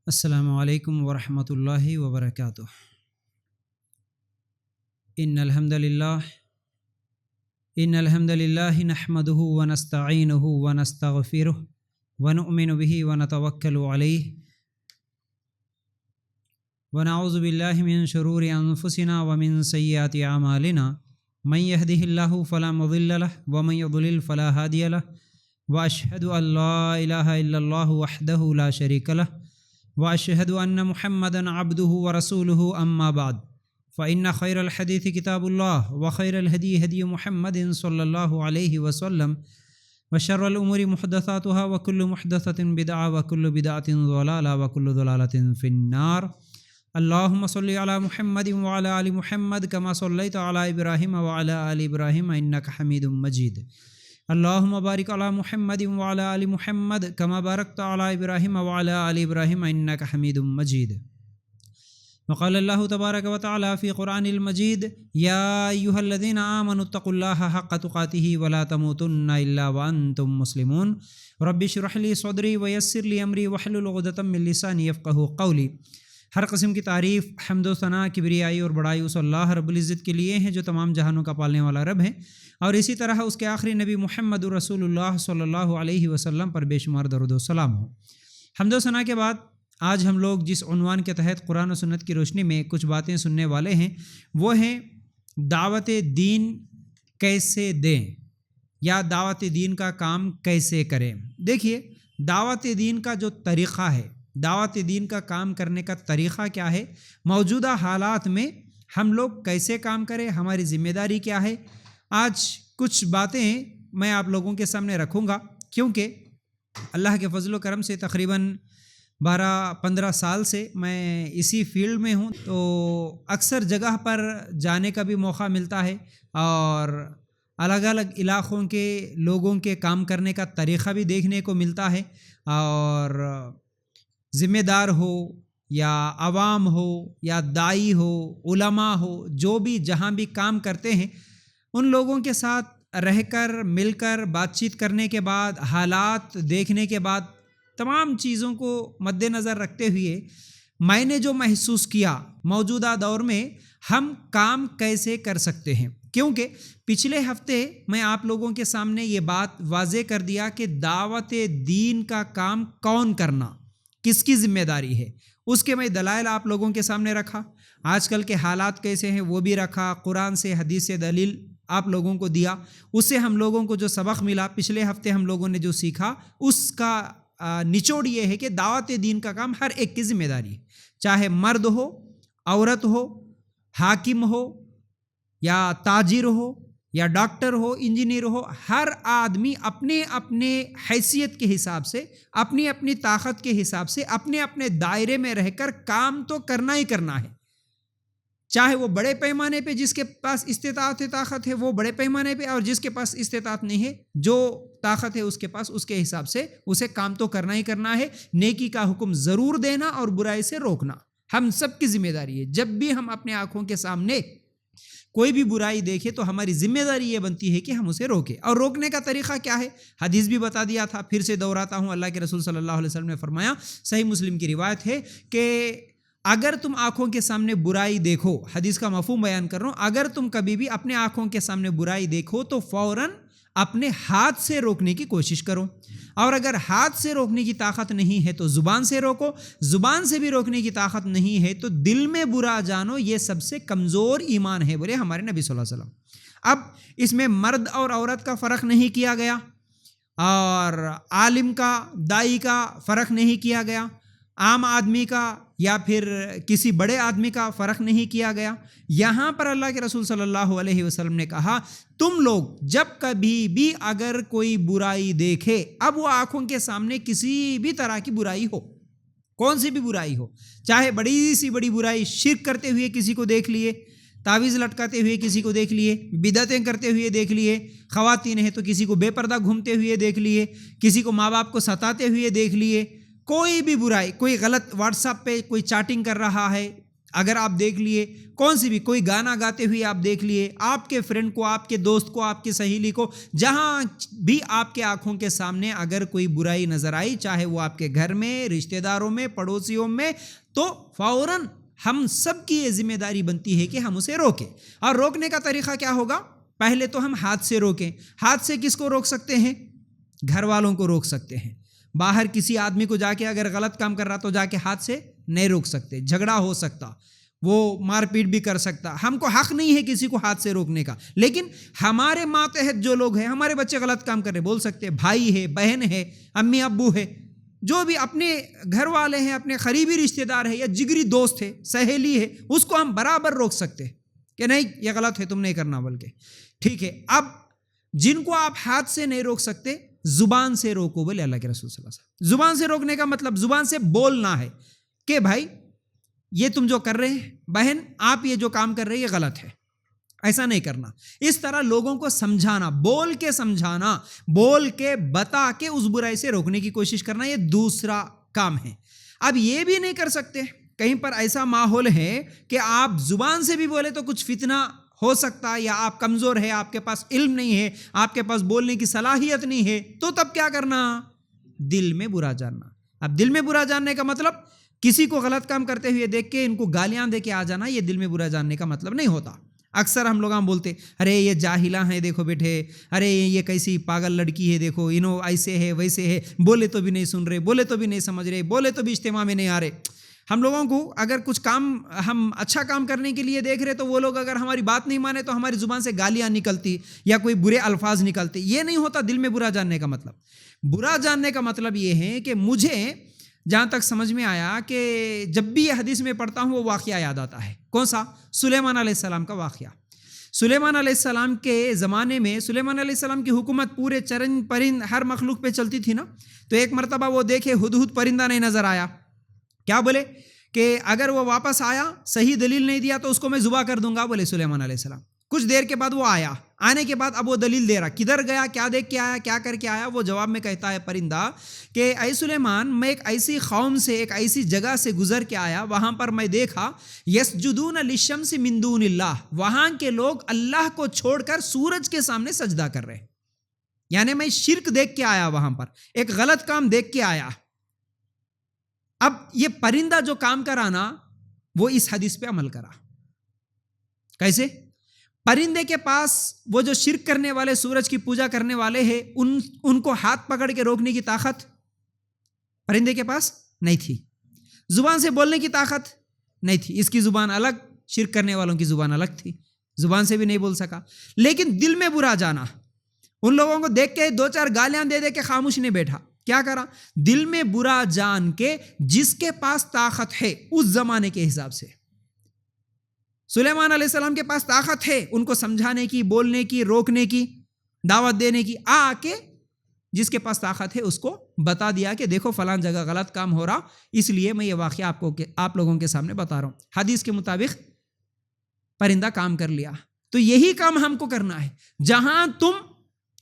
السلام علیکم ورحمۃ اللہ وبرکاتہ۔ ان الحمد للہ نحمده ونستعینه ونستغفره ونؤمن به ونتوکل علیہ ونعوذ باللہ من شرور انفسنا ومن سیئات اعمالنا من يهده اللہ فلا مضل له ومن يضلل فلا هادی له واشهد ان لا الہ الا اللہ وحدہ لا شریک له واشهد ان محمدا عبده ورسوله اما بعد فان خیر الحدیث کتاب اللہ وخیر الہدی ہدی محمد صلی اللہ علیہ وسلم وشر الامور محدثاتها وكل محدثۃ بدعہ وكل بدعۃ ضلالہ وكل ضلالۃ فی النار۔ اللهم صل علی محمد وعلی آل محمد كما صلیت علی ابراہیم وعلی آل ابراہیم انک حمید مجید۔ اللهم بارک علی محمد وعلی آل محمد كما بارکت علی ابراہیم وعلی آل ابراہیم انک حمید مجید۔ وقال اللہ تبارک وتعالی فی قرآن المجید یا ایھا الذین آمنوا اتقوا اللہ حق تقاتہ ولا تموتن الا وانتم مسلمون۔ رب اشرح لی صدری ویسر لی امری واحلل عقدۃ من لسانی یفقہوا قولی۔ ہر قسم کی تعریف، حمد و ثناء، کبریائی اور بڑائی اس اللہ رب العزت کے لیے ہیں جو تمام جہانوں کا پالنے والا رب ہے، اور اسی طرح اس کے آخری نبی محمد رسول اللہ صلی اللہ علیہ وسلم پر بے شمار درود و سلام ہو۔ حمد و ثناء کے بعد آج ہم لوگ جس عنوان کے تحت قرآن و سنت کی روشنی میں کچھ باتیں سننے والے ہیں وہ ہیں دعوت دین کیسے دیں یا دعوت دین کا کام کیسے کریں۔ دیکھیے، دعوت دین کا جو طریقہ ہے، دعوت دین کا کام کرنے کا طریقہ کیا ہے، موجودہ حالات میں ہم لوگ کیسے کام کریں، ہماری ذمہ داری کیا ہے، آج کچھ باتیں میں آپ لوگوں کے سامنے رکھوں گا، کیونکہ اللہ کے فضل و کرم سے تقریباً 12-15 سال سے میں اسی فیلڈ میں ہوں، تو اکثر جگہ پر جانے کا بھی موقع ملتا ہے اور الگ الگ علاقوں کے لوگوں کے کام کرنے کا طریقہ بھی دیکھنے کو ملتا ہے، اور ذمہ دار ہو یا عوام ہو یا دائی ہو، علماء ہو، جو بھی جہاں بھی کام کرتے ہیں ان لوگوں کے ساتھ رہ کر، مل کر، بات چیت کرنے کے بعد، حالات دیکھنے کے بعد، تمام چیزوں کو مد نظر رکھتے ہوئے میں نے جو محسوس کیا موجودہ دور میں ہم کام کیسے کر سکتے ہیں، کیونکہ پچھلے ہفتے میں آپ لوگوں کے سامنے یہ بات واضح کر دیا کہ دعوت دین کا کام کون کرنا، کس کی ذمہ داری ہے، اس کے میں دلائل آپ لوگوں کے سامنے رکھا، آج کل کے حالات کیسے ہیں وہ بھی رکھا، قرآن سے، حدیث سے دلیل آپ لوگوں کو دیا، اس سے ہم لوگوں کو جو سبق ملا، پچھلے ہفتے ہم لوگوں نے جو سیکھا اس کا نچوڑ یہ ہے کہ دعوت دین کا کام ہر ایک کی ذمہ داری ہے، چاہے مرد ہو، عورت ہو، حاکم ہو یا تاجر ہو یا ڈاکٹر ہو، انجینئر ہو، ہر آدمی اپنے اپنے حیثیت کے حساب سے، اپنی اپنی طاقت کے حساب سے، اپنے اپنے دائرے میں رہ کر کام تو کرنا ہی کرنا ہے، چاہے وہ بڑے پیمانے پہ جس کے پاس استطاعت طاقت ہے وہ بڑے پیمانے پہ، اور جس کے پاس استطاعت نہیں ہے، جو طاقت ہے اس کے پاس، اس کے حساب سے اسے کام تو کرنا ہی کرنا ہے۔ نیکی کا حکم ضرور دینا اور برائی سے روکنا ہم سب کی ذمہ داری ہے۔ جب بھی ہم اپنے آنکھوں کے سامنے کوئی بھی برائی دیکھے تو ہماری ذمہ داری یہ بنتی ہے کہ ہم اسے روکیں، اور روکنے کا طریقہ کیا ہے حدیث بھی بتا دیا تھا، پھر سے دہراتا ہوں، اللہ کے رسول صلی اللہ علیہ وسلم نے فرمایا، صحیح مسلم کی روایت ہے کہ اگر تم آنکھوں کے سامنے برائی دیکھو، حدیث کا مفہوم بیان کر رہا ہوں، اگر تم کبھی بھی اپنے آنکھوں کے سامنے برائی دیکھو تو فوراً اپنے ہاتھ سے روکنے کی کوشش کرو، اور اگر ہاتھ سے روکنے کی طاقت نہیں ہے تو زبان سے روکو، زبان سے بھی روکنے کی طاقت نہیں ہے تو دل میں برا جانو، یہ سب سے کمزور ایمان ہے، بولے ہمارے نبی صلی اللہ علیہ وسلم۔ اب اس میں مرد اور عورت کا فرق نہیں کیا گیا، اور عالم کا، دائی کا فرق نہیں کیا گیا، عام آدمی کا یا پھر کسی بڑے آدمی کا فرق نہیں کیا گیا۔ یہاں پر اللہ کے رسول صلی اللہ علیہ وسلم نے کہا، تم لوگ جب کبھی بھی اگر کوئی برائی دیکھے، اب وہ آنکھوں کے سامنے کسی بھی طرح کی برائی ہو، کون سی بھی برائی ہو، چاہے بڑی سی بڑی برائی، شرک کرتے ہوئے کسی کو دیکھ لیے، تعویذ لٹکاتے ہوئے کسی کو دیکھ لیے، بدعتیں کرتے ہوئے دیکھ لیے، خواتین ہیں تو کسی کو بے پردہ گھومتے ہوئے دیکھ لیے، کسی کو ماں باپ کو ستاتے ہوئے دیکھ لیے، کوئی بھی برائی، کوئی غلط واٹس ایپ پہ کوئی چیٹنگ کر رہا ہے، اگر آپ دیکھ لیے کون سی بھی کوئی گانا گاتے ہوئے آپ دیکھ لیے، آپ کے فرینڈ کو، آپ کے دوست کو، آپ کی سہیلی کو، جہاں بھی آپ کے آنکھوں کے سامنے اگر کوئی برائی نظر آئی، چاہے وہ آپ کے گھر میں، رشتہ داروں میں، پڑوسیوں میں، تو فوراً ہم سب کی یہ ذمہ داری بنتی ہے کہ ہم اسے روکیں۔ اور روکنے کا طریقہ کیا ہوگا؟ پہلے تو ہم ہاتھ سے روکیں۔ ہاتھ سے کس کو روک سکتے ہیں؟ گھر والوں کو روک سکتے ہیں۔ باہر کسی آدمی کو جا کے اگر غلط کام کر رہا تو جا کے ہاتھ سے نہیں روک سکتے، جھگڑا ہو سکتا، وہ مار پیٹ بھی کر سکتا۔ ہم کو حق نہیں ہے کسی کو ہاتھ سے روکنے کا، لیکن ہمارے ماتحت جو لوگ ہیں، ہمارے بچے غلط کام کر رہے، بول سکتے، بھائی ہے، بہن ہے، امی ابو ہے، جو بھی اپنے گھر والے ہیں، اپنے قریبی رشتہ دار ہے یا جگری دوست ہے، سہیلی ہے، اس کو ہم برابر روک سکتے کہ نہیں یہ غلط ہے، تم نہیں کرنا، بلکہ ٹھیک ہے۔ اب جن کو آپ ہاتھ سے نہیں روک سکتے، زبان سے روکو، بولے اللہ کے رسول صلی اللہ علیہ وسلم۔ زبان سے روکنے کا مطلب زبان سے بولنا ہے کہ بھائی یہ تم جو کر رہے ہیں، بہن آپ یہ جو کام کر رہے ہیں یہ غلط ہے، ایسا نہیں کرنا۔ اس طرح لوگوں کو سمجھانا، بول کے سمجھانا، بول کے بتا کے اس برائی سے روکنے کی کوشش کرنا، یہ دوسرا کام ہے۔ اب یہ بھی نہیں کر سکتے، کہیں پر ایسا ماحول ہے کہ آپ زبان سے بھی بولے تو کچھ فتنہ ہو سکتا ہے، یا آپ کمزور ہے، آپ کے پاس علم نہیں ہے، آپ کے پاس بولنے کی صلاحیت نہیں ہے، تو تب کیا کرنا؟ دل میں برا جاننا۔ اب دل میں برا جاننے کا مطلب کسی کو غلط کام کرتے ہوئے دیکھ کے ان کو گالیاں دے کے آ جانا، یہ دل میں برا جاننے کا مطلب نہیں ہوتا۔ اکثر ہم لوگ بولتے، ارے یہ جاہلاں ہیں، دیکھو بیٹھے، ارے یہ کیسی پاگل لڑکی ہے، دیکھو انہوں ایسے ہے ویسے ہے، بولے تو بھی نہیں سن رہے، بولے تو بھی نہیں سمجھ رہے، بولے تو بھی اجتماع میں نہیں آ رہے۔ ہم لوگوں کو اگر کچھ کام ہم اچھا کام کرنے کے لیے دیکھ رہے تو وہ لوگ اگر ہماری بات نہیں مانے تو ہماری زبان سے گالیاں نکلتی یا کوئی برے الفاظ نکلتے۔ یہ نہیں ہوتا دل میں برا جاننے کا مطلب۔ برا جاننے کا مطلب یہ ہے کہ مجھے جہاں تک سمجھ میں آیا کہ جب بھی یہ حدیث میں پڑھتا ہوں وہ واقعہ یاد آتا ہے۔ کون سا؟ سلیمان علیہ السلام کا واقعہ۔ سلیمان علیہ السلام کے زمانے میں سلیمان علیہ السلام کی حکومت پورے چرند پرند ہر مخلوق پہ چلتی تھی نا، تو ایک مرتبہ وہ دیکھے ہدہد پرندہ نہیں نظر آیا، کیا بولے کہ اگر وہ واپس آیا، صحیح دلیل نہیں دیا تو اس کو میں ذبح کر دوں گا، بولے سلیمان علیہ السلام۔ کچھ دیر کے بعد وہ آیا، آنے کے بعد اب وہ دلیل دے رہا، کدھر گیا، کیا دیکھ کے آیا، کیا کر کے آیا؟ وہ جواب میں کہتا ہے پرندہ کہ اے سلیمان، میں ایک ایسی قوم سے، ایک ایسی جگہ سے گزر کے آیا، وہاں پر میں دیکھا یسجدون للشمس من دون اللہ، وہاں کے لوگ اللہ کو چھوڑ کر سورج کے سامنے سجدہ کر رہے، یعنی میں شرک دیکھ کے آیا، وہاں پر ایک غلط کام دیکھ کے آیا۔ اب یہ پرندہ جو کام کرا نا، وہ اس حدیث پہ عمل کرا۔ کیسے؟ پرندے کے پاس وہ جو شرک کرنے والے، سورج کی پوجا کرنے والے ہیں، ان کو ہاتھ پکڑ کے روکنے کی طاقت پرندے کے پاس نہیں تھی، زبان سے بولنے کی طاقت نہیں تھی، اس کی زبان الگ، شرک کرنے والوں کی زبان الگ تھی، زبان سے بھی نہیں بول سکا، لیکن دل میں برا جانا، ان لوگوں کو دیکھ کے دو چار گالیاں دے دے کے خاموش نہیں بیٹھا، کیا کرا؟ دل میں برا جان کے جس کے پاس طاقت ہے اس زمانے کے حساب سے، سلیمان علیہ السلام کے پاس طاقت ہے ان کو سمجھانے کی، بولنے کی، روکنے کی، دعوت دینے کی، آ کے جس کے پاس طاقت ہے اس کو بتا دیا کہ دیکھو فلاں جگہ غلط کام ہو رہا، اس لیے میں یہ واقعہ آپ لوگوں کے سامنے بتا رہا ہوں۔ حدیث کے مطابق پرندہ کام کر لیا، تو یہی کام ہم کو کرنا ہے۔ جہاں تم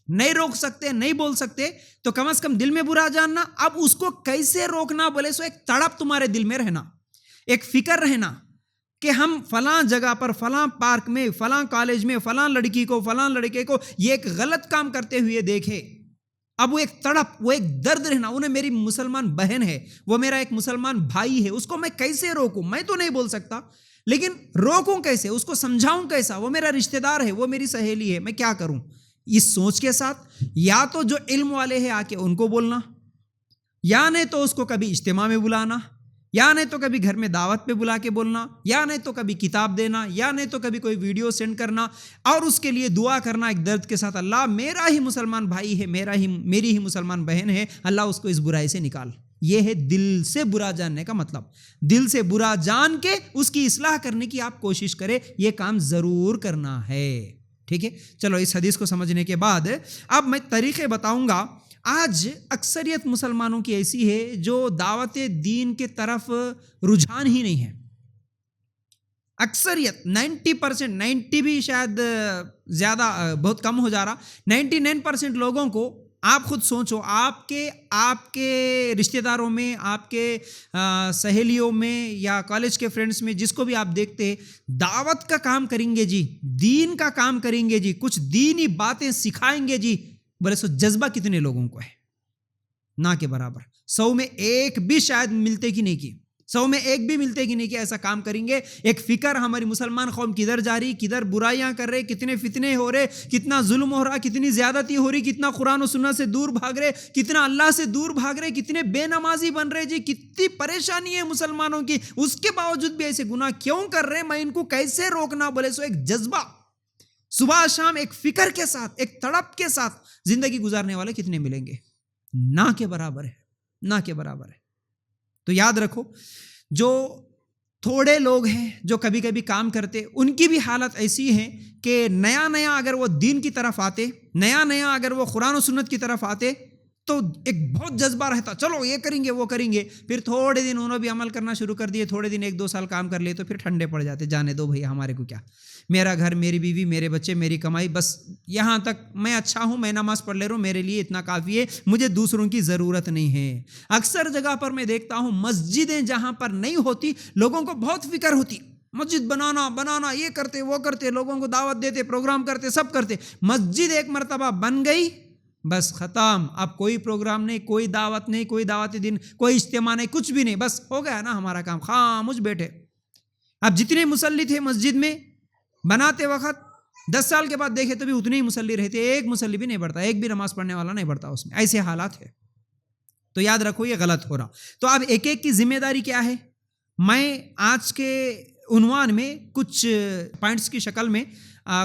نہیں روک سکتے، نہیں بول سکتے، تو کم از کم دل میں برا جاننا۔ اب اس کو کیسے روکنا بولے سو ایک تڑپ تمہارے دل میں رہنا، ایک فکر رہنا کہ ہم فلاں جگہ پر، فلاں پارک میں، فلاں کالج میں، فلاں لڑکی کو، فلاں لڑکے کو یہ ایک غلط کام کرتے ہوئے دیکھے۔ اب وہ ایک تڑپ، وہ ایک درد رہنا، انہیں میری مسلمان بہن ہے، وہ میرا ایک مسلمان بھائی ہے، اس کو میں کیسے روکوں؟ میں تو نہیں بول سکتا، لیکن روکوں کیسے؟ اس کو سمجھاؤں کیسا؟ وہ میرا رشتہ دار ہے، وہ میری سہیلی ہے، میں کیا کروں؟ اس سوچ کے ساتھ یا تو جو علم والے ہیں آ کے ان کو بولنا، یا نہیں تو اس کو کبھی اجتماع میں بلانا، یا نہیں تو کبھی گھر میں دعوت پہ بلا کے بولنا، یا نہیں تو کبھی کتاب دینا، یا نہیں تو کبھی کوئی ویڈیو سینڈ کرنا، اور اس کے لیے دعا کرنا ایک درد کے ساتھ، اللہ میرا ہی مسلمان بھائی ہے، میری ہی مسلمان بہن ہے، اللہ اس کو اس برائی سے نکال۔ یہ ہے دل سے برا جاننے کا مطلب۔ دل سے برا جان کے اس کی اصلاح کرنے کی آپ کوشش کریں، یہ کام ضرور کرنا ہے، ٹھیک ہے؟ چلو اس حدیث کو سمجھنے کے بعد اب میں طریقے بتاؤں گا۔ آج اکثریت مسلمانوں کی ایسی ہے جو دعوت دین کے طرف رجحان ہی نہیں ہے، اکثریت 90%، 90 بھی شاید زیادہ بہت کم ہو جا رہا، 99% لوگوں کو آپ خود سوچو، آپ کے رشتہ داروں میں، آپ کے سہیلیوں میں یا کالج کے فرینڈس میں جس کو بھی آپ دیکھتے دعوت کا کام کریں گے جی، دین کا کام کریں گے جی، کچھ دینی باتیں سکھائیں گے جی، بولے سو جذبہ کتنے لوگوں کو ہے؟ نہ کے برابر. 100 میں ایک بھی شاید ملتے کی نہیں کی، 100 میں ایک بھی ملتے کی نہیں کہ ایسا کام کریں گے. ایک فکر ہماری مسلمان قوم کدھر جا رہی، کدھر برائیاں کر رہے، کتنے فتنے ہو رہے، کتنا ظلم ہو رہا، کتنی زیادتی ہو رہی، کتنا قرآن و سنت سے دور بھاگ رہے، کتنا اللہ سے دور بھاگ رہے، کتنے بے نمازی بن رہے جی، کتنی پریشانی ہے مسلمانوں کی. اس کے باوجود بھی ایسے گناہ کیوں کر رہے؟ میں ان کو کیسے روکنا؟ بولے سو ایک جذبہ، صبح شام ایک فکر کے ساتھ، ایک تڑپ کے ساتھ زندگی گزارنے والے کتنے ملیں گے؟ نہ کے برابر ہے، نہ کے برابر ہے. تو یاد رکھو، جو تھوڑے لوگ ہیں جو کبھی کبھی کام کرتے، ان کی بھی حالت ایسی ہے کہ نیا اگر وہ دین کی طرف آتے، نیا اگر وہ قرآن و سنت کی طرف آتے تو ایک بہت جذبہ رہتا، چلو یہ کریں گے وہ کریں گے. پھر تھوڑے دن انہوں نے بھی عمل کرنا شروع کر دیے، تھوڑے دن 1-2 سال کام کر لیے تو پھر ٹھنڈے پڑ جاتے، جانے دو بھئی ہمارے کو کیا، میرا گھر، میری بیوی، میرے بچے، میری کمائی، بس یہاں تک میں اچھا ہوں، میں نماز پڑھ لے رہا ہوں، میرے لیے اتنا کافی ہے، مجھے دوسروں کی ضرورت نہیں ہے. اکثر جگہ پر میں دیکھتا ہوں مسجدیں جہاں پر نہیں ہوتی، لوگوں کو بہت فکر ہوتی، مسجد بنانا، یہ کرتے وہ کرتے، لوگوں کو دعوت دیتے، پروگرام کرتے، سب کرتے. مسجد ایک مرتبہ بن گئی، بس ختم. اب کوئی پروگرام نہیں، کوئی دعوت نہیں، کوئی دعوتی دن، کوئی اجتماع نہیں، کچھ بھی نہیں، بس ہو گیا نا ہمارا کام، خاموش بیٹھے. اب جتنے مصلی تھے مسجد میں بناتے وقت 10 سال کے بعد دیکھے تو بھی اتنے ہی مصلی رہتے، ایک مصلی بھی نہیں بڑھتا، ایک بھی نماز پڑھنے والا نہیں بڑھتا اس میں. ایسے حالات ہے. تو یاد رکھو یہ غلط ہو رہا. تو اب ایک کی ذمہ داری کیا ہے؟ میں آج کے عنوان میں کچھ پوائنٹس کی شکل میں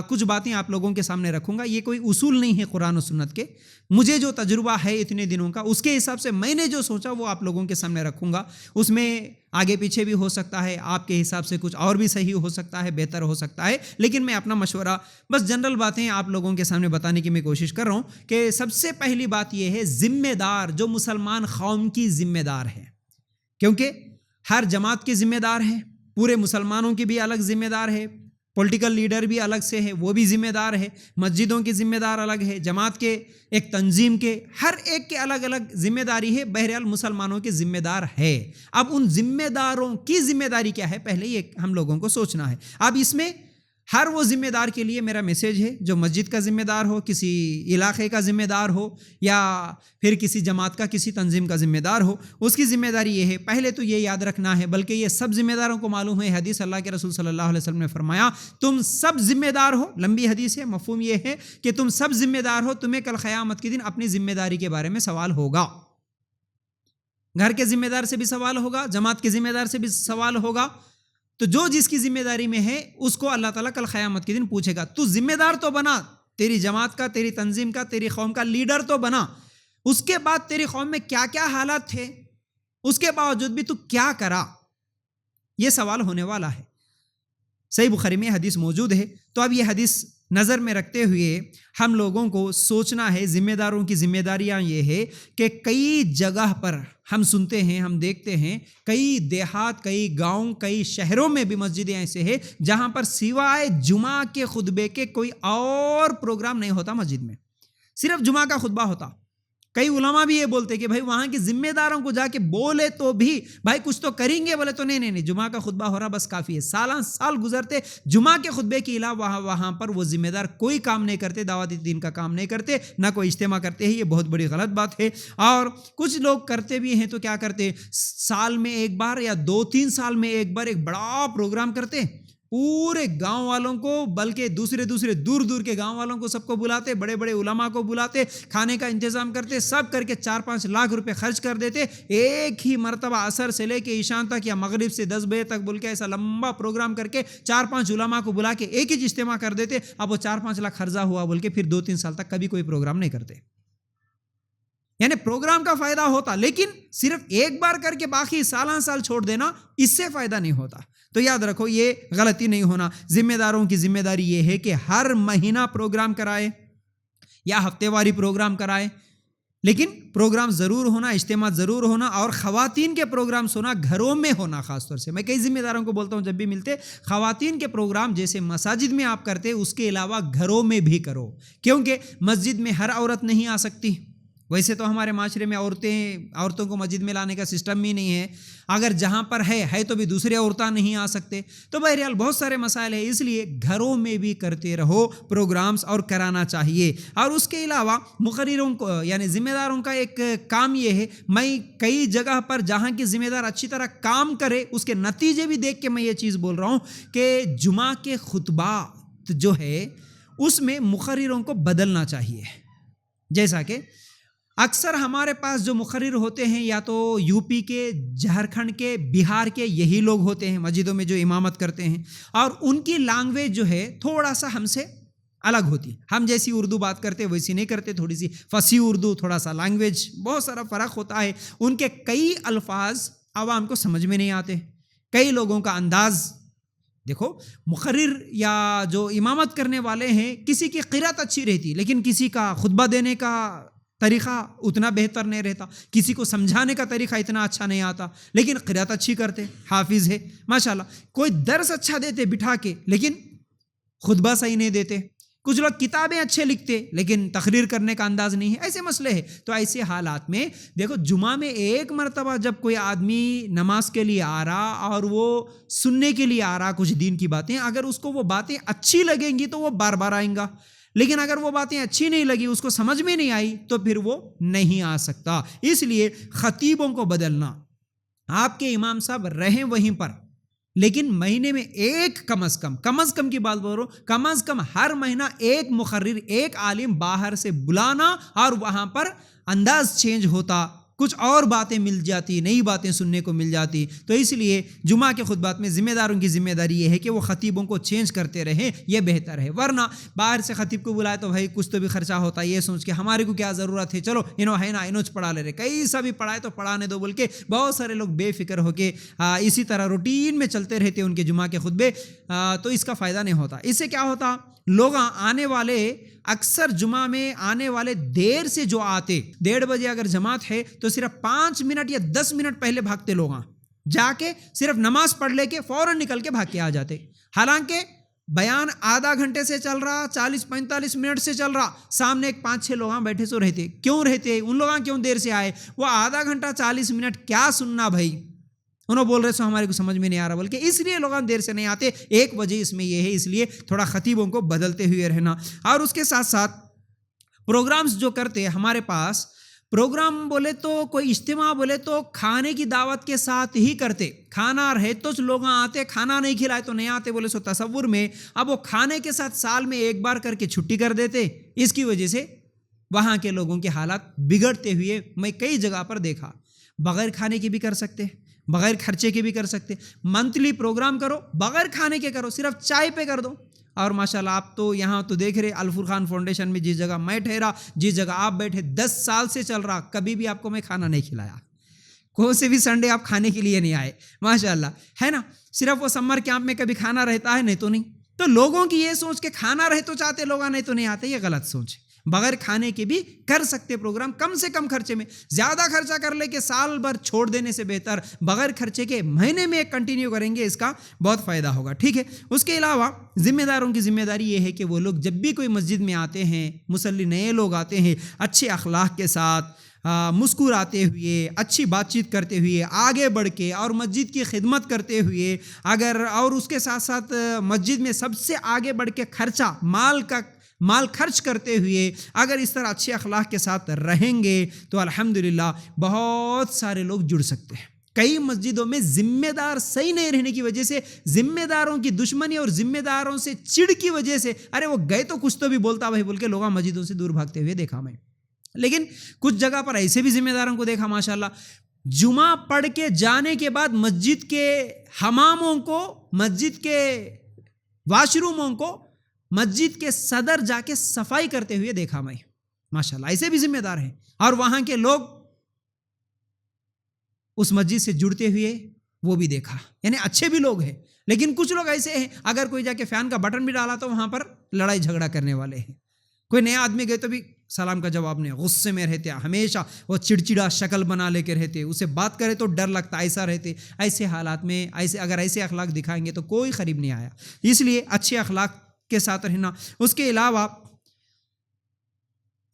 کچھ باتیں آپ لوگوں کے سامنے رکھوں گا. یہ کوئی اصول نہیں ہے قرآن و سنت کے، مجھے جو تجربہ ہے اتنے دنوں کا اس کے حساب سے میں نے جو سوچا وہ آپ لوگوں کے سامنے رکھوں گا. اس میں آگے پیچھے بھی ہو سکتا ہے، آپ کے حساب سے کچھ اور بھی صحیح ہو سکتا ہے، بہتر ہو سکتا ہے، لیکن میں اپنا مشورہ بس جنرل باتیں آپ لوگوں کے سامنے بتانے کی میں کوشش کر رہا ہوں. کہ سب سے پہلی بات یہ ہے، ذمہ دار جو مسلمان قوم کی ذمہ دار ہے، کیونکہ ہر جماعت کے ذمہ دار ہیں، پورے مسلمانوں کی بھی الگ ذمہ دار ہے، پولیٹیکل لیڈر بھی الگ سے ہے، وہ بھی ذمہ دار ہے، مسجدوں کی ذمہ دار الگ ہے، جماعت کے ایک تنظیم کے، ہر ایک کے الگ الگ ذمہ داری ہے. بہرحال مسلمانوں کے ذمہ دار ہے. اب ان ذمہ داروں کی ذمہ داری کیا ہے، پہلے یہ ہم لوگوں کو سوچنا ہے. اب اس میں ہر وہ ذمہ دار کے لیے میرا میسیج ہے جو مسجد کا ذمہ دار ہو، کسی علاقے کا ذمہ دار ہو، یا پھر کسی جماعت کا، کسی تنظیم کا ذمہ دار ہو، اس کی ذمہ داری یہ ہے، پہلے تو یہ یاد رکھنا ہے، بلکہ یہ سب ذمہ داروں کو معلوم ہے. حدیث اللہ کے رسول صلی اللہ علیہ وسلم نے فرمایا تم سب ذمہ دار ہو. لمبی حدیث ہے، مفہوم یہ ہے کہ تم سب ذمہ دار ہو، تمہیں کل قیامت کے دن اپنی ذمہ داری کے بارے میں سوال ہوگا. گھر کے ذمہ دار سے بھی سوال ہوگا، جماعت کے ذمہ دار سے بھی سوال ہوگا. تو جو جس کی ذمہ داری میں ہے اس کو اللہ تعالیٰ کل قیامت کے دن پوچھے گا. تو ذمہ دار تو بنا، تیری جماعت کا، تیری تنظیم کا، تیری قوم کا لیڈر تو بنا. اس کے بعد تیری قوم میں کیا کیا حالات تھے، اس کے باوجود بھی تو کیا کرا، یہ سوال ہونے والا ہے. صحیح بخاری میں حدیث موجود ہے. تو اب یہ حدیث نظر میں رکھتے ہوئے ہم لوگوں کو سوچنا ہے، ذمہ داروں کی ذمہ داریاں یہ ہے کہ کئی جگہ پر ہم سنتے ہیں، ہم دیکھتے ہیں، کئی دیہات، کئی گاؤں، کئی شہروں میں بھی مسجدیں ایسے ہیں جہاں پر سوائے جمعہ کے خطبے کے کوئی اور پروگرام نہیں ہوتا. مسجد میں صرف جمعہ کا خطبہ ہوتا. کئی علماء بھی یہ بولتے کہ بھائی وہاں کے ذمہ داروں کو جا کے بولے تو بھی بھائی کچھ تو کریں گے، بولے تو نہیں، جمعہ کا خطبہ ہو رہا بس کافی ہے. سالہ سال گزرتے، جمعہ کے خطبے کے علاوہ وہاں پر وہ ذمہ دار کوئی کام نہیں کرتے، دعوت دین کا کام نہیں کرتے، نہ کوئی اجتماع کرتے ہیں. یہ بہت بڑی غلط بات ہے. اور کچھ لوگ کرتے بھی ہیں تو کیا کرتے، سال میں ایک بار یا 2-3 سال میں ایک بار ایک بڑا پروگرام کرتے، پورے گاؤں والوں کو، بلکہ دوسرے دور کے گاؤں والوں کو سب کو بلاتے، بڑے بڑے علماء کو بلاتے، کھانے کا انتظام کرتے، سب کر کے 4-5 لاکھ روپے خرچ کر دیتے. ایک ہی مرتبہ عصر سے لے کے عشاء تک یا مغرب سے 10 بجے تک بول کے ایسا لمبا پروگرام کر کے 4-5 علماء کو بلا کے ایک ہی اجتماع کر دیتے. اب وہ 4-5 لاکھ خرچہ ہوا بول کے پھر 2-3 سال تک کبھی کوئی پروگرام نہیں کرتے. یعنی پروگرام کا فائدہ ہوتا، لیکن صرف ایک بار کر کے باقی سالہ سال چھوڑ دینا، اس سے فائدہ نہیں ہوتا. تو یاد رکھو یہ غلطی نہیں ہونا. ذمہ داروں کی ذمہ داری یہ ہے کہ ہر مہینہ پروگرام کرائے یا ہفتے واری پروگرام کرائے، لیکن پروگرام ضرور ہونا، اجتماع ضرور ہونا، اور خواتین کے پروگرامز ہونا، گھروں میں ہونا. خاص طور سے میں کئی ذمہ داروں کو بولتا ہوں جب بھی ملتے، خواتین کے پروگرام جیسے مساجد میں آپ کرتے، اس کے علاوہ گھروں میں بھی کرو، کیونکہ مسجد میں ہر عورت نہیں آ سکتی، ویسے تو ہمارے معاشرے میں عورتوں کو مسجد میں لانے کا سسٹم بھی نہیں ہے، اگر جہاں پر ہے تو بھی دوسرے عورتیں نہیں آ سکتے، تو بہرحال بہت سارے مسائل ہیں، اس لیے گھروں میں بھی کرتے رہو پروگرامز اور کرانا چاہیے۔ اور اس کے علاوہ مقرروں کو یعنی ذمہ داروں کا ایک کام یہ ہے، میں کئی جگہ پر جہاں کی ذمہ دار اچھی طرح کام کرے اس کے نتیجے بھی دیکھ کے میں یہ چیز بول رہا ہوں کہ جمعہ کے خطبات جو ہے اس میں مقرروں کو بدلنا چاہیے۔ جیسا کہ اکثر ہمارے پاس جو مقرر ہوتے ہیں یا تو یو پی کے، جھارکھنڈ کے، بہار کے یہی لوگ ہوتے ہیں مسجدوں میں جو امامت کرتے ہیں، اور ان کی لینگویج جو ہے تھوڑا سا ہم سے الگ ہوتی ہے، ہم جیسی اردو بات کرتے ویسی نہیں کرتے، تھوڑی سی فصیح اردو، تھوڑا سا لینگویج، بہت سارا فرق ہوتا ہے، ان کے کئی الفاظ عوام کو سمجھ میں نہیں آتے، کئی لوگوں کا انداز دیکھو، مقرر یا جو امامت کرنے والے ہیں کسی کی قرات اچھی رہتی لیکن کسی کا خطبہ دینے کا طریقہ اتنا بہتر نہیں رہتا، کسی کو سمجھانے کا طریقہ اتنا اچھا نہیں آتا لیکن قرات اچھی کرتے، حافظ ہے ماشاءاللہ، کوئی درس اچھا دیتے بٹھا کے لیکن خطبہ صحیح نہیں دیتے، کچھ لوگ کتابیں اچھے لکھتے لیکن تقریر کرنے کا انداز نہیں ہے، ایسے مسئلے ہیں۔ تو ایسے حالات میں دیکھو، جمعہ میں ایک مرتبہ جب کوئی آدمی نماز کے لیے آ رہا اور وہ سننے کے لیے آ رہا کچھ دین کی باتیں، اگر اس کو وہ باتیں اچھی لگیں گی تو وہ بار بار آئیں گا، لیکن اگر وہ باتیں اچھی نہیں لگی، اس کو سمجھ میں نہیں آئی تو پھر وہ نہیں آ سکتا۔ اس لیے خطیبوں کو بدلنا، آپ کے امام صاحب رہیں وہیں پر لیکن مہینے میں ایک کم از کم کی بات بول رہا ہوں، کم از کم ہر مہینہ ایک مقرر، ایک عالم باہر سے بلانا، اور وہاں پر انداز چینج ہوتا، کچھ اور باتیں مل جاتی، نئی باتیں سننے کو مل جاتی۔ تو اس لیے جمعہ کے خطبات میں ذمہ داروں کی ذمہ داری یہ ہے کہ وہ خطیبوں کو چینج کرتے رہیں، یہ بہتر ہے۔ ورنہ باہر سے خطیب کو بلائے تو بھائی کچھ تو بھی خرچہ ہوتا ہے، یہ سوچ کے ہمارے کو کیا ضرورت ہے، چلو انہوں ہے نا انہوں پڑھا لے رہے، کئی سا بھی پڑھائے تو پڑھانے دو بول کے بہت سارے لوگ بے فکر ہو کے اسی طرح روٹین میں چلتے رہتے ان کے جمعہ کے خطبے، تو اس کا فائدہ نہیں ہوتا۔ اس سے کیا ہوتا، لوگ آنے والے اکثر جمعہ میں آنے والے دیر سے جو آتے، 1:30 بجے اگر جماعت ہے تو صرف 5 منٹ یا 10 منٹ پہلے بھاگتے، لوگ جا کے صرف نماز پڑھ لے کے فوراً نکل کے بھاگ کے آ جاتے، حالانکہ بیان آدھا گھنٹے سے چل رہا، 40-45 منٹ سے چل رہا، سامنے ایک 5-6 لوگ بیٹھے سو رہتے، کیوں رہتے ان لوگ کیوں دیر سے آئے؟ وہ آدھا گھنٹہ 40 منٹ کیا سننا بھائی، انہوں بول رہے سو ہمارے کو سمجھ میں نہیں آ رہا، بلکہ اس لیے لوگ دیر سے نہیں آتے، ایک وجہ اس میں یہ ہے، اس لیے تھوڑا خطیبوں کو بدلتے ہوئے رہنا۔ اور اس کے ساتھ ساتھ پروگرامز جو کرتے ہمارے پاس، پروگرام بولے تو کوئی اجتماع بولے تو کھانے کی دعوت کے ساتھ ہی کرتے، کھانا رہے تو لوگ آتے، کھانا نہیں کھلائے تو نہیں آتے بولے سو تصور میں، اب وہ کھانے کے ساتھ سال میں ایک بار کر کے چھٹی کر دیتے، اس کی وجہ سے وہاں کے لوگوں کے حالات بگڑتے ہوئے میں کئی جگہ پر دیکھا۔ بغیر کھانے کی بھی کر سکتے، بغیر خرچے کے بھی کر سکتے، منتھلی پروگرام کرو، بغیر کھانے کے کرو، صرف چائے پہ کر دو۔ اور ماشاءاللہ آپ تو یہاں تو دیکھ رہے الفرقان فاؤنڈیشن میں جس جگہ میں ٹھہرا، جس جگہ آپ بیٹھے، 10 سال سے چل رہا، کبھی بھی آپ کو میں کھانا نہیں کھلایا، کوئی سے بھی سنڈے آپ کھانے کے لیے نہیں آئے، ماشاءاللہ ہے نا، صرف وہ سمر کیمپ میں کبھی کھانا رہتا ہے، نہیں تو نہیں۔ تو لوگوں کی یہ سوچ کہ کھانا رہے تو چاہتے لوگ، نہیں تو نہیں آتے، یہ غلط سوچ ہے۔ بغیر کھانے کے بھی کر سکتے پروگرام، کم سے کم خرچے میں، زیادہ خرچہ کر لے کے سال بھر چھوڑ دینے سے بہتر بغیر خرچے کے مہینے میں ایک کنٹینیو کریں گے، اس کا بہت فائدہ ہوگا، ٹھیک ہے۔ اس کے علاوہ ذمہ داروں کی ذمہ داری یہ ہے کہ وہ لوگ جب بھی کوئی مسجد میں آتے ہیں، مصلی نئے لوگ آتے ہیں، اچھے اخلاق کے ساتھ مسکراتے ہوئے، اچھی بات چیت کرتے ہوئے، آگے بڑھ کے اور مسجد کی خدمت کرتے ہوئے، اگر اور اس کے ساتھ ساتھ مسجد میں سب سے آگے بڑھ کے خرچہ مال خرچ کرتے ہوئے اگر اس طرح اچھے اخلاق کے ساتھ رہیں گے تو الحمدللہ بہت سارے لوگ جڑ سکتے ہیں۔ کئی مسجدوں میں ذمہ دار صحیح نہیں رہنے کی وجہ سے، ذمہ داروں کی دشمنی اور ذمہ داروں سے چڑ کی وجہ سے، ارے وہ گئے تو کچھ تو بھی بولتا بھائی بول کے لوگ مسجدوں سے دور بھاگتے ہوئے دیکھا میں۔ لیکن کچھ جگہ پر ایسے بھی ذمہ داروں کو دیکھا ماشاءاللہ، جمعہ پڑھ کے جانے کے بعد مسجد کے حماموں کو، مسجد کے واش روموں کو، مسجد کے صدر جا کے صفائی کرتے ہوئے دیکھا میں ماشاءاللہ، ایسے بھی ذمہ دار ہیں۔ اور وہاں کے لوگ اس مسجد سے جڑتے ہوئے وہ بھی دیکھا، یعنی اچھے بھی لوگ ہیں، لیکن کچھ لوگ ایسے ہیں اگر کوئی جا کے فین کا بٹن بھی ڈالا تو وہاں پر لڑائی جھگڑا کرنے والے ہیں۔ کوئی نیا آدمی گئے تو بھی سلام کا جواب نہیں، غصے میں رہتے، ہمیشہ وہ چڑچڑا شکل بنا لے کے رہتے، اسے بات کرے تو ڈر لگتا، ایسا رہتے۔ ایسے حالات میں اگر ایسے اخلاق دکھائیں گے تو کوئی قریب نہیں آیا، اس لیے اچھے اخلاق کے ساتھ رہنا۔ اس کے علاوہ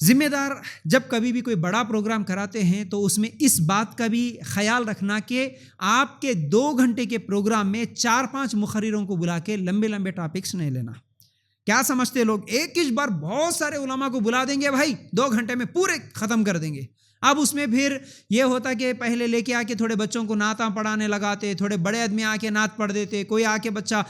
ذمہ دار جب کبھی بھی کوئی بڑا پروگرام کراتے ہیں تو اس میں اس بات کا بھی خیال رکھنا کہ آپ کے 2 گھنٹے کے پروگرام میں 4-5 مقرروں کو بلا کے لمبے لمبے ٹاپکس نہیں لینا. کیا سمجھتے لوگ ایک ہی بار بہت سارے علماء کو بلا دیں گے بھائی 2 گھنٹے میں پورے ختم کر دیں گے. اب اس میں پھر یہ ہوتا کہ پہلے لے کے آ کے تھوڑے بچوں کو نعتاں پڑھانے لگاتے, تھوڑے بڑے آدمی آ کے نعت پڑھ دیتے, کوئی آ کے بچہ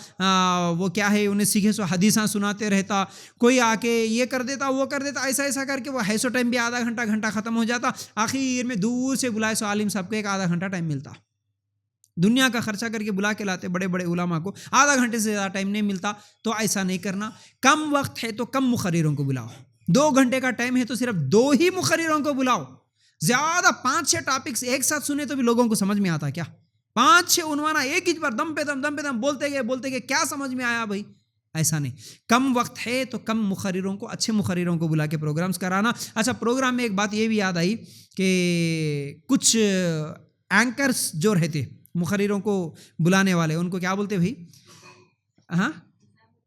وہ کیا ہے انہیں سیکھے سو حدیثاں سناتے رہتا, کوئی آ کے یہ کر دیتا وہ کر دیتا, ایسا کر کے وہ ہے سو ٹائم بھی آدھا گھنٹہ ختم ہو جاتا. آخر میں دور سے بلائے سو عالم صاحب کو 1 آدھا گھنٹہ ٹائم ملتا. دنیا کا خرچہ کر کے بلا کے لاتے بڑے بڑے علماء کو, آدھا گھنٹے سے زیادہ ٹائم نہیں ملتا. تو ایسا نہیں کرنا. کم وقت ہے تو کم مقرروں کو بلاؤ. 2 گھنٹے کا ٹائم ہے تو صرف 2 ہی مقرروں کو بلاؤ. زیادہ 5-6 ٹاپکس ایک ساتھ سنے تو بھی لوگوں کو سمجھ میں آتا کیا؟ 5-6 عنوانہ ایک ہی بار دم پہ دم بولتے گئے کیا سمجھ میں آیا بھائی؟ ایسا نہیں. کم وقت ہے تو کم مقرروں کو, اچھے مقرروں کو بلا کے پروگرامز کرانا. اچھا, پروگرام میں ایک بات یہ بھی یاد آئی کہ کچھ اینکرز جو رہتے مقرروں کو بلانے والے, ان کو کیا بولتے بھائی؟ ہاں,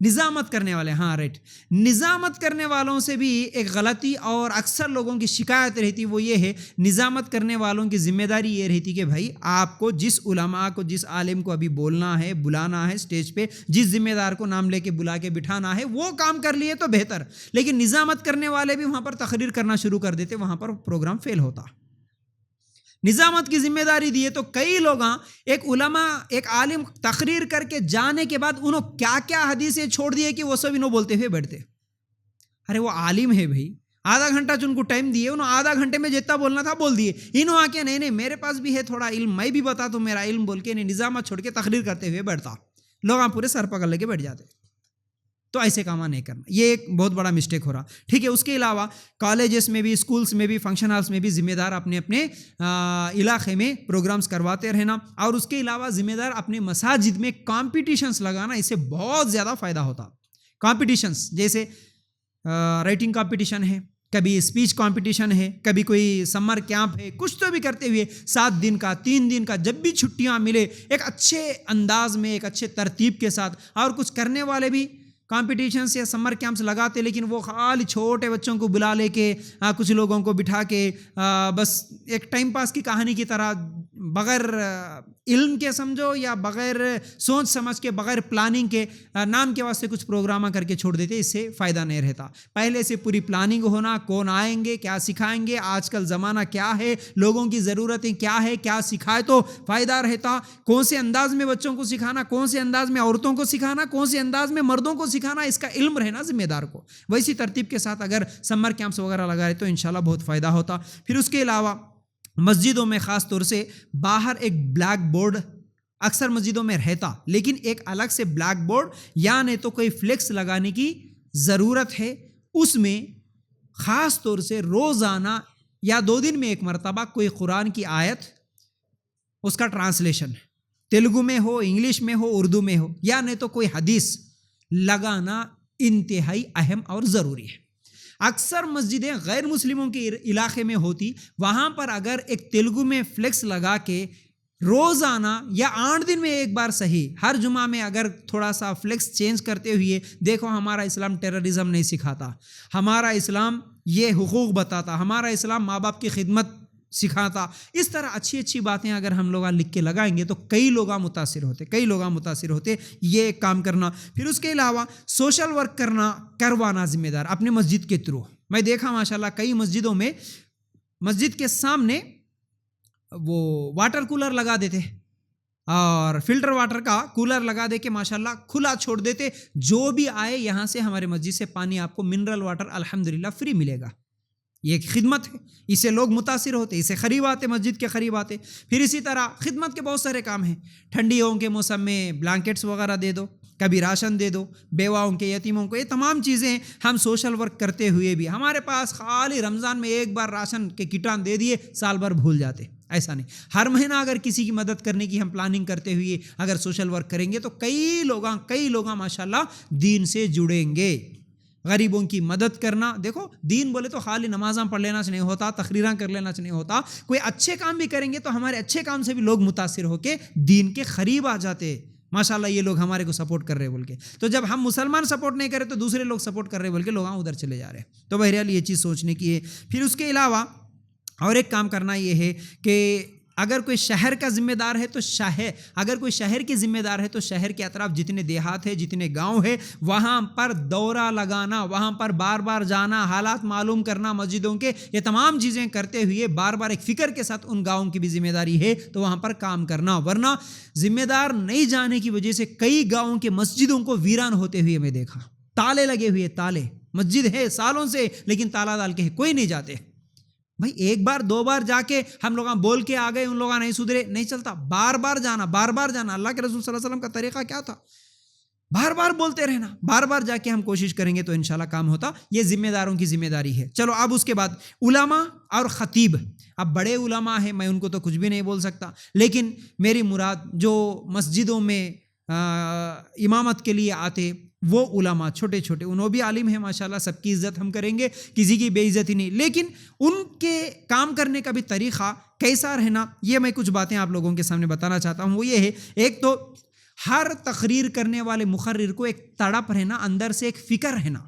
نظامت کرنے والے. ہاں رائٹ. نظامت کرنے والوں سے بھی ایک غلطی اور اکثر لوگوں کی شکایت رہتی, وہ یہ ہے نظامت کرنے والوں کی ذمہ داری یہ رہتی کہ بھائی آپ کو جس علماء کو, جس عالم کو ابھی بولنا ہے, بلانا ہے اسٹیج پہ, جس ذمہ دار کو نام لے کے بلا کے بٹھانا ہے وہ کام کر لیے تو بہتر. لیکن نظامت کرنے والے بھی وہاں پر تقریر کرنا شروع کر دیتے, وہاں پر پروگرام فیل ہوتا. نظامت کی ذمہ داری دی ہے تو کئی لوگ ایک علماء, ایک عالم تقریر کر کے جانے کے بعد انہوں کیا کیا حدیثیں چھوڑ دیے کہ وہ سب انہوں بولتے ہوئے بیٹھتے. ارے وہ عالم ہے بھائی, آدھا گھنٹہ جو ان کو ٹائم دیے انہوں آدھا گھنٹے میں جتنا بولنا تھا بول دیے. انہوں آ کے نہیں میرے پاس بھی ہے تھوڑا علم, میں بھی بتا تو میرا علم بول کے نظامت چھوڑ کے تقریر کرتے ہوئے بیٹھتا. لوگ پورے سر پکڑ لے کے بیٹھ جاتے. تو ایسے کام نہیں کرنا, یہ ایک بہت بڑا مسٹیک ہو رہا. ٹھیک ہے. اس کے علاوہ کالجز میں بھی, اسکولس میں بھی, فنکشن ہالس میں بھی ذمہ دار اپنے اپنے علاقے میں پروگرامز کرواتے رہنا. اور اس کے علاوہ ذمہ دار اپنے مساجد میں کمپٹیشنز لگانا, اس سے بہت زیادہ فائدہ ہوتا. کمپٹیشنز جیسے رائٹنگ کمپٹیشن ہے, کبھی اسپیچ کمپٹیشن ہے, کبھی کوئی سمر کیمپ ہے, کچھ تو بھی کرتے ہوئے 7 دن کا 3 دن کا جب بھی چھٹیاں ملے ایک اچھے انداز میں, ایک اچھے ترتیب کے ساتھ. اور کچھ کرنے والے بھی کمپٹیشنس یا سمر کیمپس لگاتے, لیکن وہ خالی چھوٹے بچوں کو بلا لے کے کچھ لوگوں کو بٹھا کے بس ایک ٹائم پاس کی کہانی کی طرح بغیر علم کے سمجھو یا بغیر سوچ سمجھ کے, بغیر پلاننگ کے, نام کے واسطے کچھ پروگرام کر کے چھوڑ دیتے. اس سے فائدہ نہیں رہتا. پہلے سے پوری پلاننگ ہونا, کون آئیں گے, کیا سکھائیں گے, آج کل زمانہ کیا ہے, لوگوں کی ضرورتیں کیا ہے, کیا سکھائے تو فائدہ رہتا, کون سے انداز میں بچوں کو سکھانا, کون سے انداز میں عورتوں کو سکھانا, کون سے انداز میں مردوں کو سکھانا, اس کا علم رہنا ذمہ دار کو. ویسی ترتیب کے ساتھ اگر سمر کیمپس وغیرہ لگائے تو انشاءاللہ بہت فائدہ ہوتا. پھر اس کے علاوہ مسجدوں میں خاص طور سے باہر ایک بلیک بورڈ اکثر مسجدوں میں رہتا, لیکن ایک الگ سے بلیک بورڈ یا نہیں تو کوئی فلیکس لگانے کی ضرورت ہے. اس میں خاص طور سے روزانہ یا 2 دن میں 1 مرتبہ کوئی قرآن کی آیت, اس کا ٹرانسلیشن تیلگو میں ہو, انگلش میں ہو, اردو میں ہو, یا نہیں تو کوئی حدیث لگانا انتہائی اہم اور ضروری ہے. اکثر مسجدیں غیر مسلموں کے علاقے میں ہوتی, وہاں پر اگر ایک تیلگو میں فلیکس لگا کے روزانہ یا 8 دن میں 1 بار صحیح, ہر جمعہ میں اگر تھوڑا سا فلیکس چینج کرتے ہوئے, دیکھو ہمارا اسلام ٹیررزم نہیں سکھاتا, ہمارا اسلام یہ حقوق بتاتا, ہمارا اسلام ماں باپ کی خدمت سکھاتا, اس طرح اچھی اچھی باتیں اگر ہم لوگ لکھ کے لگائیں گے تو کئی لوگ متاثر ہوتے. یہ ایک کام کرنا. پھر اس کے علاوہ سوشل ورک کروانا ذمہ دار اپنے مسجد کے تھرو. میں دیکھا ماشاءاللہ کئی مسجدوں میں مسجد کے سامنے وہ واٹر کولر لگا دیتے اور فلٹر واٹر کا کولر لگا دے کے ماشاءاللہ کھلا چھوڑ دیتے, جو بھی آئے یہاں سے ہمارے مسجد سے پانی آپ کو منرل واٹر الحمدللہ فری ملے گا. یہ ایک خدمت ہے, اس سے لوگ متاثر ہوتے, اسے قریب آتے, مسجد کے قریب آتے. پھر اسی طرح خدمت کے بہت سارے کام ہیں. ٹھنڈیوں کے موسم میں بلانکٹس وغیرہ دے دو, کبھی راشن دے دو بیواؤں کے, یتیموں کو. یہ تمام چیزیں ہم سوشل ورک کرتے ہوئے بھی ہمارے پاس خالی رمضان میں 1 بار راشن کے کٹان دے دیے, سال بھر بھول جاتے. ایسا نہیں, ہر مہینہ اگر کسی کی مدد کرنے کی ہم پلاننگ کرتے ہوئے اگر سوشل ورک کریں گے تو کئی لوگ ماشاءاللہ دین سے جڑیں گے. غریبوں کی مدد کرنا, دیکھو دین بولے تو خالی نمازاں پڑھ لینا سے نہیں ہوتا, تقریراں کر لینا سے نہیں ہوتا. کوئی اچھے کام بھی کریں گے تو ہمارے اچھے کام سے بھی لوگ متاثر ہو کے دین کے قریب آ جاتے. ماشاءاللہ یہ لوگ ہمارے کو سپورٹ کر رہے بول کے. تو جب ہم مسلمان سپورٹ نہیں کرے تو دوسرے لوگ سپورٹ کر رہے بول کے لوگ ادھر چلے جا رہے ہیں. تو بہرحال یہ چیز سوچنے کی ہے. پھر اس کے علاوہ اور ایک کام کرنا یہ ہے کہ اگر کوئی شہر کا ذمہ دار ہے تو اگر کوئی شہر کی ذمہ دار ہے تو شہر کے اطراف جتنے دیہات ہے جتنے گاؤں ہے وہاں پر دورہ لگانا, وہاں پر بار بار جانا, حالات معلوم کرنا مسجدوں کے, یہ تمام چیزیں کرتے ہوئے بار بار ایک فکر کے ساتھ ان گاؤں کی بھی ذمہ داری ہے تو وہاں پر کام کرنا. ورنہ ذمہ دار نہیں جانے کی وجہ سے کئی گاؤں کے مسجدوں کو ویران ہوتے ہوئے میں دیکھا, تالے لگے ہوئے, تالے, مسجد ہے سالوں سے لیکن تالا ڈال کے کوئی نہیں جاتے. بھائی ایک بار دو بار جا کے ہم لوگ بول کے آ گئے, ان لوگ نہیں سدھرے, نہیں چلتا. بار بار جانا, بار بار جانا. اللہ کے رسول صلی اللہ علیہ وسلم کا طریقہ کیا تھا؟ بار بار بولتے رہنا, بار بار جا کے ہم کوشش کریں گے تو انشاءاللہ کام ہوتا. یہ ذمہ داروں کی ذمہ داری ہے. چلو اب اس کے بعد علماء اور خطیب. اب بڑے علماء ہیں, میں ان کو تو کچھ بھی نہیں بول سکتا, لیکن میری مراد جو مسجدوں میں امامت کے لیے آتے وہ علماء چھوٹے چھوٹے, انہوں بھی عالم ہیں ماشاءاللہ, سب کی عزت ہم کریں گے, کسی کی بے عزتی نہیں, لیکن ان کے کام کرنے کا بھی طریقہ کیسا رہنا, یہ میں کچھ باتیں آپ لوگوں کے سامنے بتانا چاہتا ہوں. وہ یہ ہے, ایک تو ہر تقریر کرنے والے مقرر کو ایک تڑپ رہنا, اندر سے ایک فکر رہنا.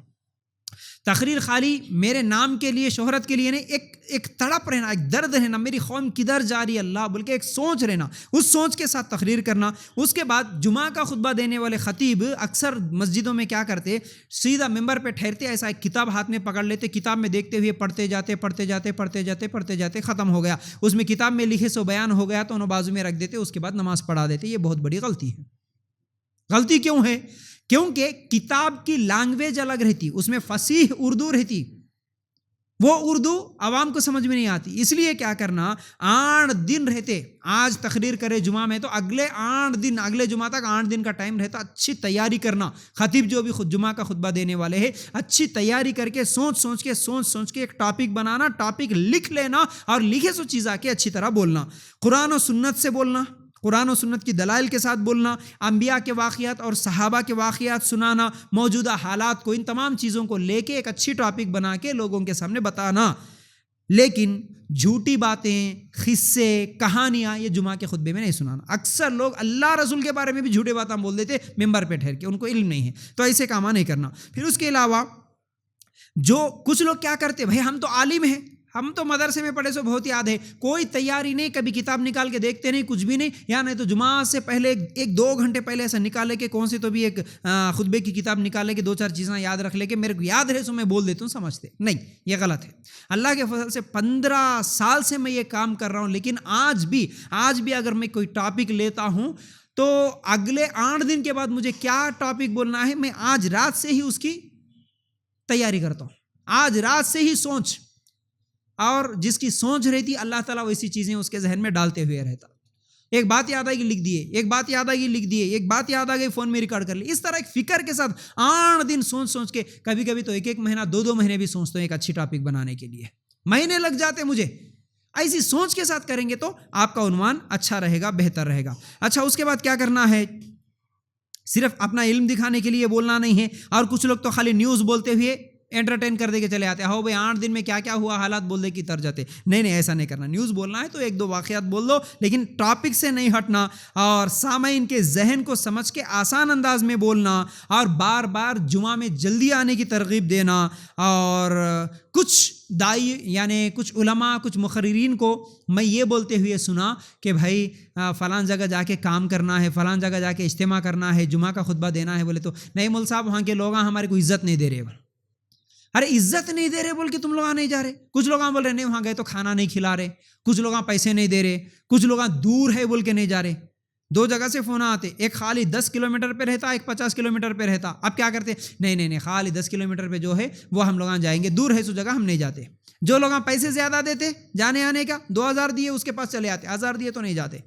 تقریر خالی میرے نام کے لیے, شہرت کے لیے نہیں, ایک تڑپ رہنا, ایک درد رہنا, میری قوم کدھر جا رہی ہے اللہ بول کے ایک سوچ رہنا, اس سوچ کے ساتھ تقریر کرنا. اس کے بعد جمعہ کا خطبہ دینے والے خطیب اکثر مسجدوں میں کیا کرتے, سیدھا ممبر پہ ٹھہرتے, ایسا ایک کتاب ہاتھ میں پکڑ لیتے, کتاب میں دیکھتے ہوئے پڑھتے جاتے, ختم ہو گیا. اس میں کتاب میں لکھے سو بیان ہو گیا تو انہوں بازو میں رکھ دیتے, اس کے بعد نماز پڑھا دیتے. یہ بہت بڑی غلطی ہے. غلطی کیوں ہے؟ کیونکہ کتاب کی لینگویج الگ رہتی, اس میں فصیح اردو رہتی, وہ اردو عوام کو سمجھ میں نہیں آتی. اس لیے کیا کرنا, 8 دن رہتے, آج تقریر کرے جمعہ میں تو اگلے 8 دن, اگلے جمعہ تک 8 دن کا ٹائم رہتا, اچھی تیاری کرنا. خطیب جو بھی خود جمعہ کا خطبہ دینے والے ہیں, اچھی تیاری کر کے سوچ کے ایک ٹاپک بنانا, ٹاپک لکھ لینا اور لکھے سو چیز آ کے اچھی طرح بولنا. قرآن و سنت سے بولنا, قرآن و سنت کی دلائل کے ساتھ بولنا, انبیاء کے واقعات اور صحابہ کے واقعات سنانا, موجودہ حالات کو, ان تمام چیزوں کو لے کے ایک اچھی ٹاپک بنا کے لوگوں کے سامنے بتانا. لیکن جھوٹی باتیں, قصے, کہانیاں یہ جمعہ کے خطبے میں نہیں سنانا. اکثر لوگ اللہ رسول کے بارے میں بھی جھوٹے باتیں بول دیتے ممبر پہ ٹھہر کے, ان کو علم نہیں ہے, تو ایسے کام نہیں کرنا. پھر اس کے علاوہ جو کچھ لوگ کیا کرتے, بھائی ہم تو عالم ہیں, ہم تو مدرسے میں پڑھے سو بہت یاد ہے, کوئی تیاری نہیں, کبھی کتاب نکال کے دیکھتے نہیں, کچھ بھی نہیں, یا نہیں تو جمعہ سے پہلے 1-2 گھنٹے پہلے ایسا نکالے کہ کون سی تو بھی ایک خطبے کی کتاب نکالے کہ 2-4 چیزیں یاد رکھ لے کہ میرے کو یاد ہے سو میں بول دیتا ہوں, سمجھتے نہیں. یہ غلط ہے. اللہ کے فضل سے 15 سال سے میں یہ کام کر رہا ہوں, لیکن آج بھی اگر میں کوئی ٹاپک لیتا ہوں تو اگلے 8 دن کے بعد مجھے کیا ٹاپک بولنا ہے, میں آج رات سے ہی اس کی تیاری کرتا ہوں. آج رات سے ہی سوچ, اور جس کی سوچ رہتی اللہ تعالیٰ ویسی چیزیں اس کے ذہن میں ڈالتے ہوئے رہتا. ایک بات یاد آئے گی لکھ دیے, ایک بات یاد آئے گی لکھ دیے, ایک بات یاد آ گئی فون میں ریکارڈ کر لی. اس طرح ایک فکر کے ساتھ 8 دن سوچ کے, کبھی تو 1 مہینہ 2 مہینے بھی سوچتا ہوں ایک اچھی ٹاپک بنانے کے لیے, مہینے لگ جاتے مجھے. ایسی سوچ کے ساتھ کریں گے تو آپ کا عنوان اچھا رہے گا, بہتر رہے گا. اچھا, اس کے بعد کیا کرنا ہے, صرف اپنا علم دکھانے کے لیے بولنا نہیں ہے. اور کچھ لوگ تو خالی نیوز بولتے ہوئے انٹرٹین کر دے کے چلے آتے, ہو بھائی 8 دن میں کیا ہوا حالات بول دے کی تر جاتے. نہیں, ایسا نہیں کرنا. نیوز بولنا ہے تو 1-2 واقعات بول دو, لیکن ٹاپک سے نہیں ہٹنا, اور سامعین کے ذہن کو سمجھ کے آسان انداز میں بولنا, اور بار بار جمعہ میں جلدی آنے کی ترغیب دینا. اور کچھ دائی یعنی کچھ علماء, کچھ مقررین کو میں یہ بولتے ہوئے سنا کہ بھائی فلان جگہ جا کے کام کرنا ہے, فلان جگہ جا کے اجتماع کرنا ہے, جمعہ کا خطبہ دینا ہے. بولے تو نہیں مول صاحب, وہاں کے لوگ ہمارے کو عزت نہیں دے رہے. ارے عزت نہیں دے رہے بول کے تم لوگ نہیں جا رہے. کچھ لوگ بول رہے نہیں, وہاں گئے تو کھانا نہیں کھلا رہے, کچھ لوگ پیسے نہیں دے رہے, کچھ لوگ دور ہے بول کے نہیں جا رہے. 2 جگہ سے فون آتے, ایک خالی 10 کلومیٹر پہ رہتا, ایک 50 کلومیٹر پہ رہتا. اب کیا کرتے, نہیں خالی 10 کلومیٹر پہ جو ہے وہ ہم لوگ جائیں گے, دور ہے سو جگہ ہم نہیں جاتے. جو لوگ پیسے زیادہ دیتے جانے آنے کا, 2000 دیے اس کے پاس چلے آتے, 1000 دیے تو نہیں جاتے.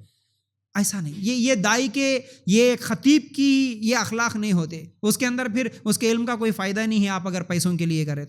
ایسا نہیں. یہ دائی کے, یہ خطیب کی یہ اخلاق نہیں ہوتے. اس کے اندر پھر اس کے علم کا کوئی فائدہ نہیں ہے آپ اگر پیسوں کے لیے کرے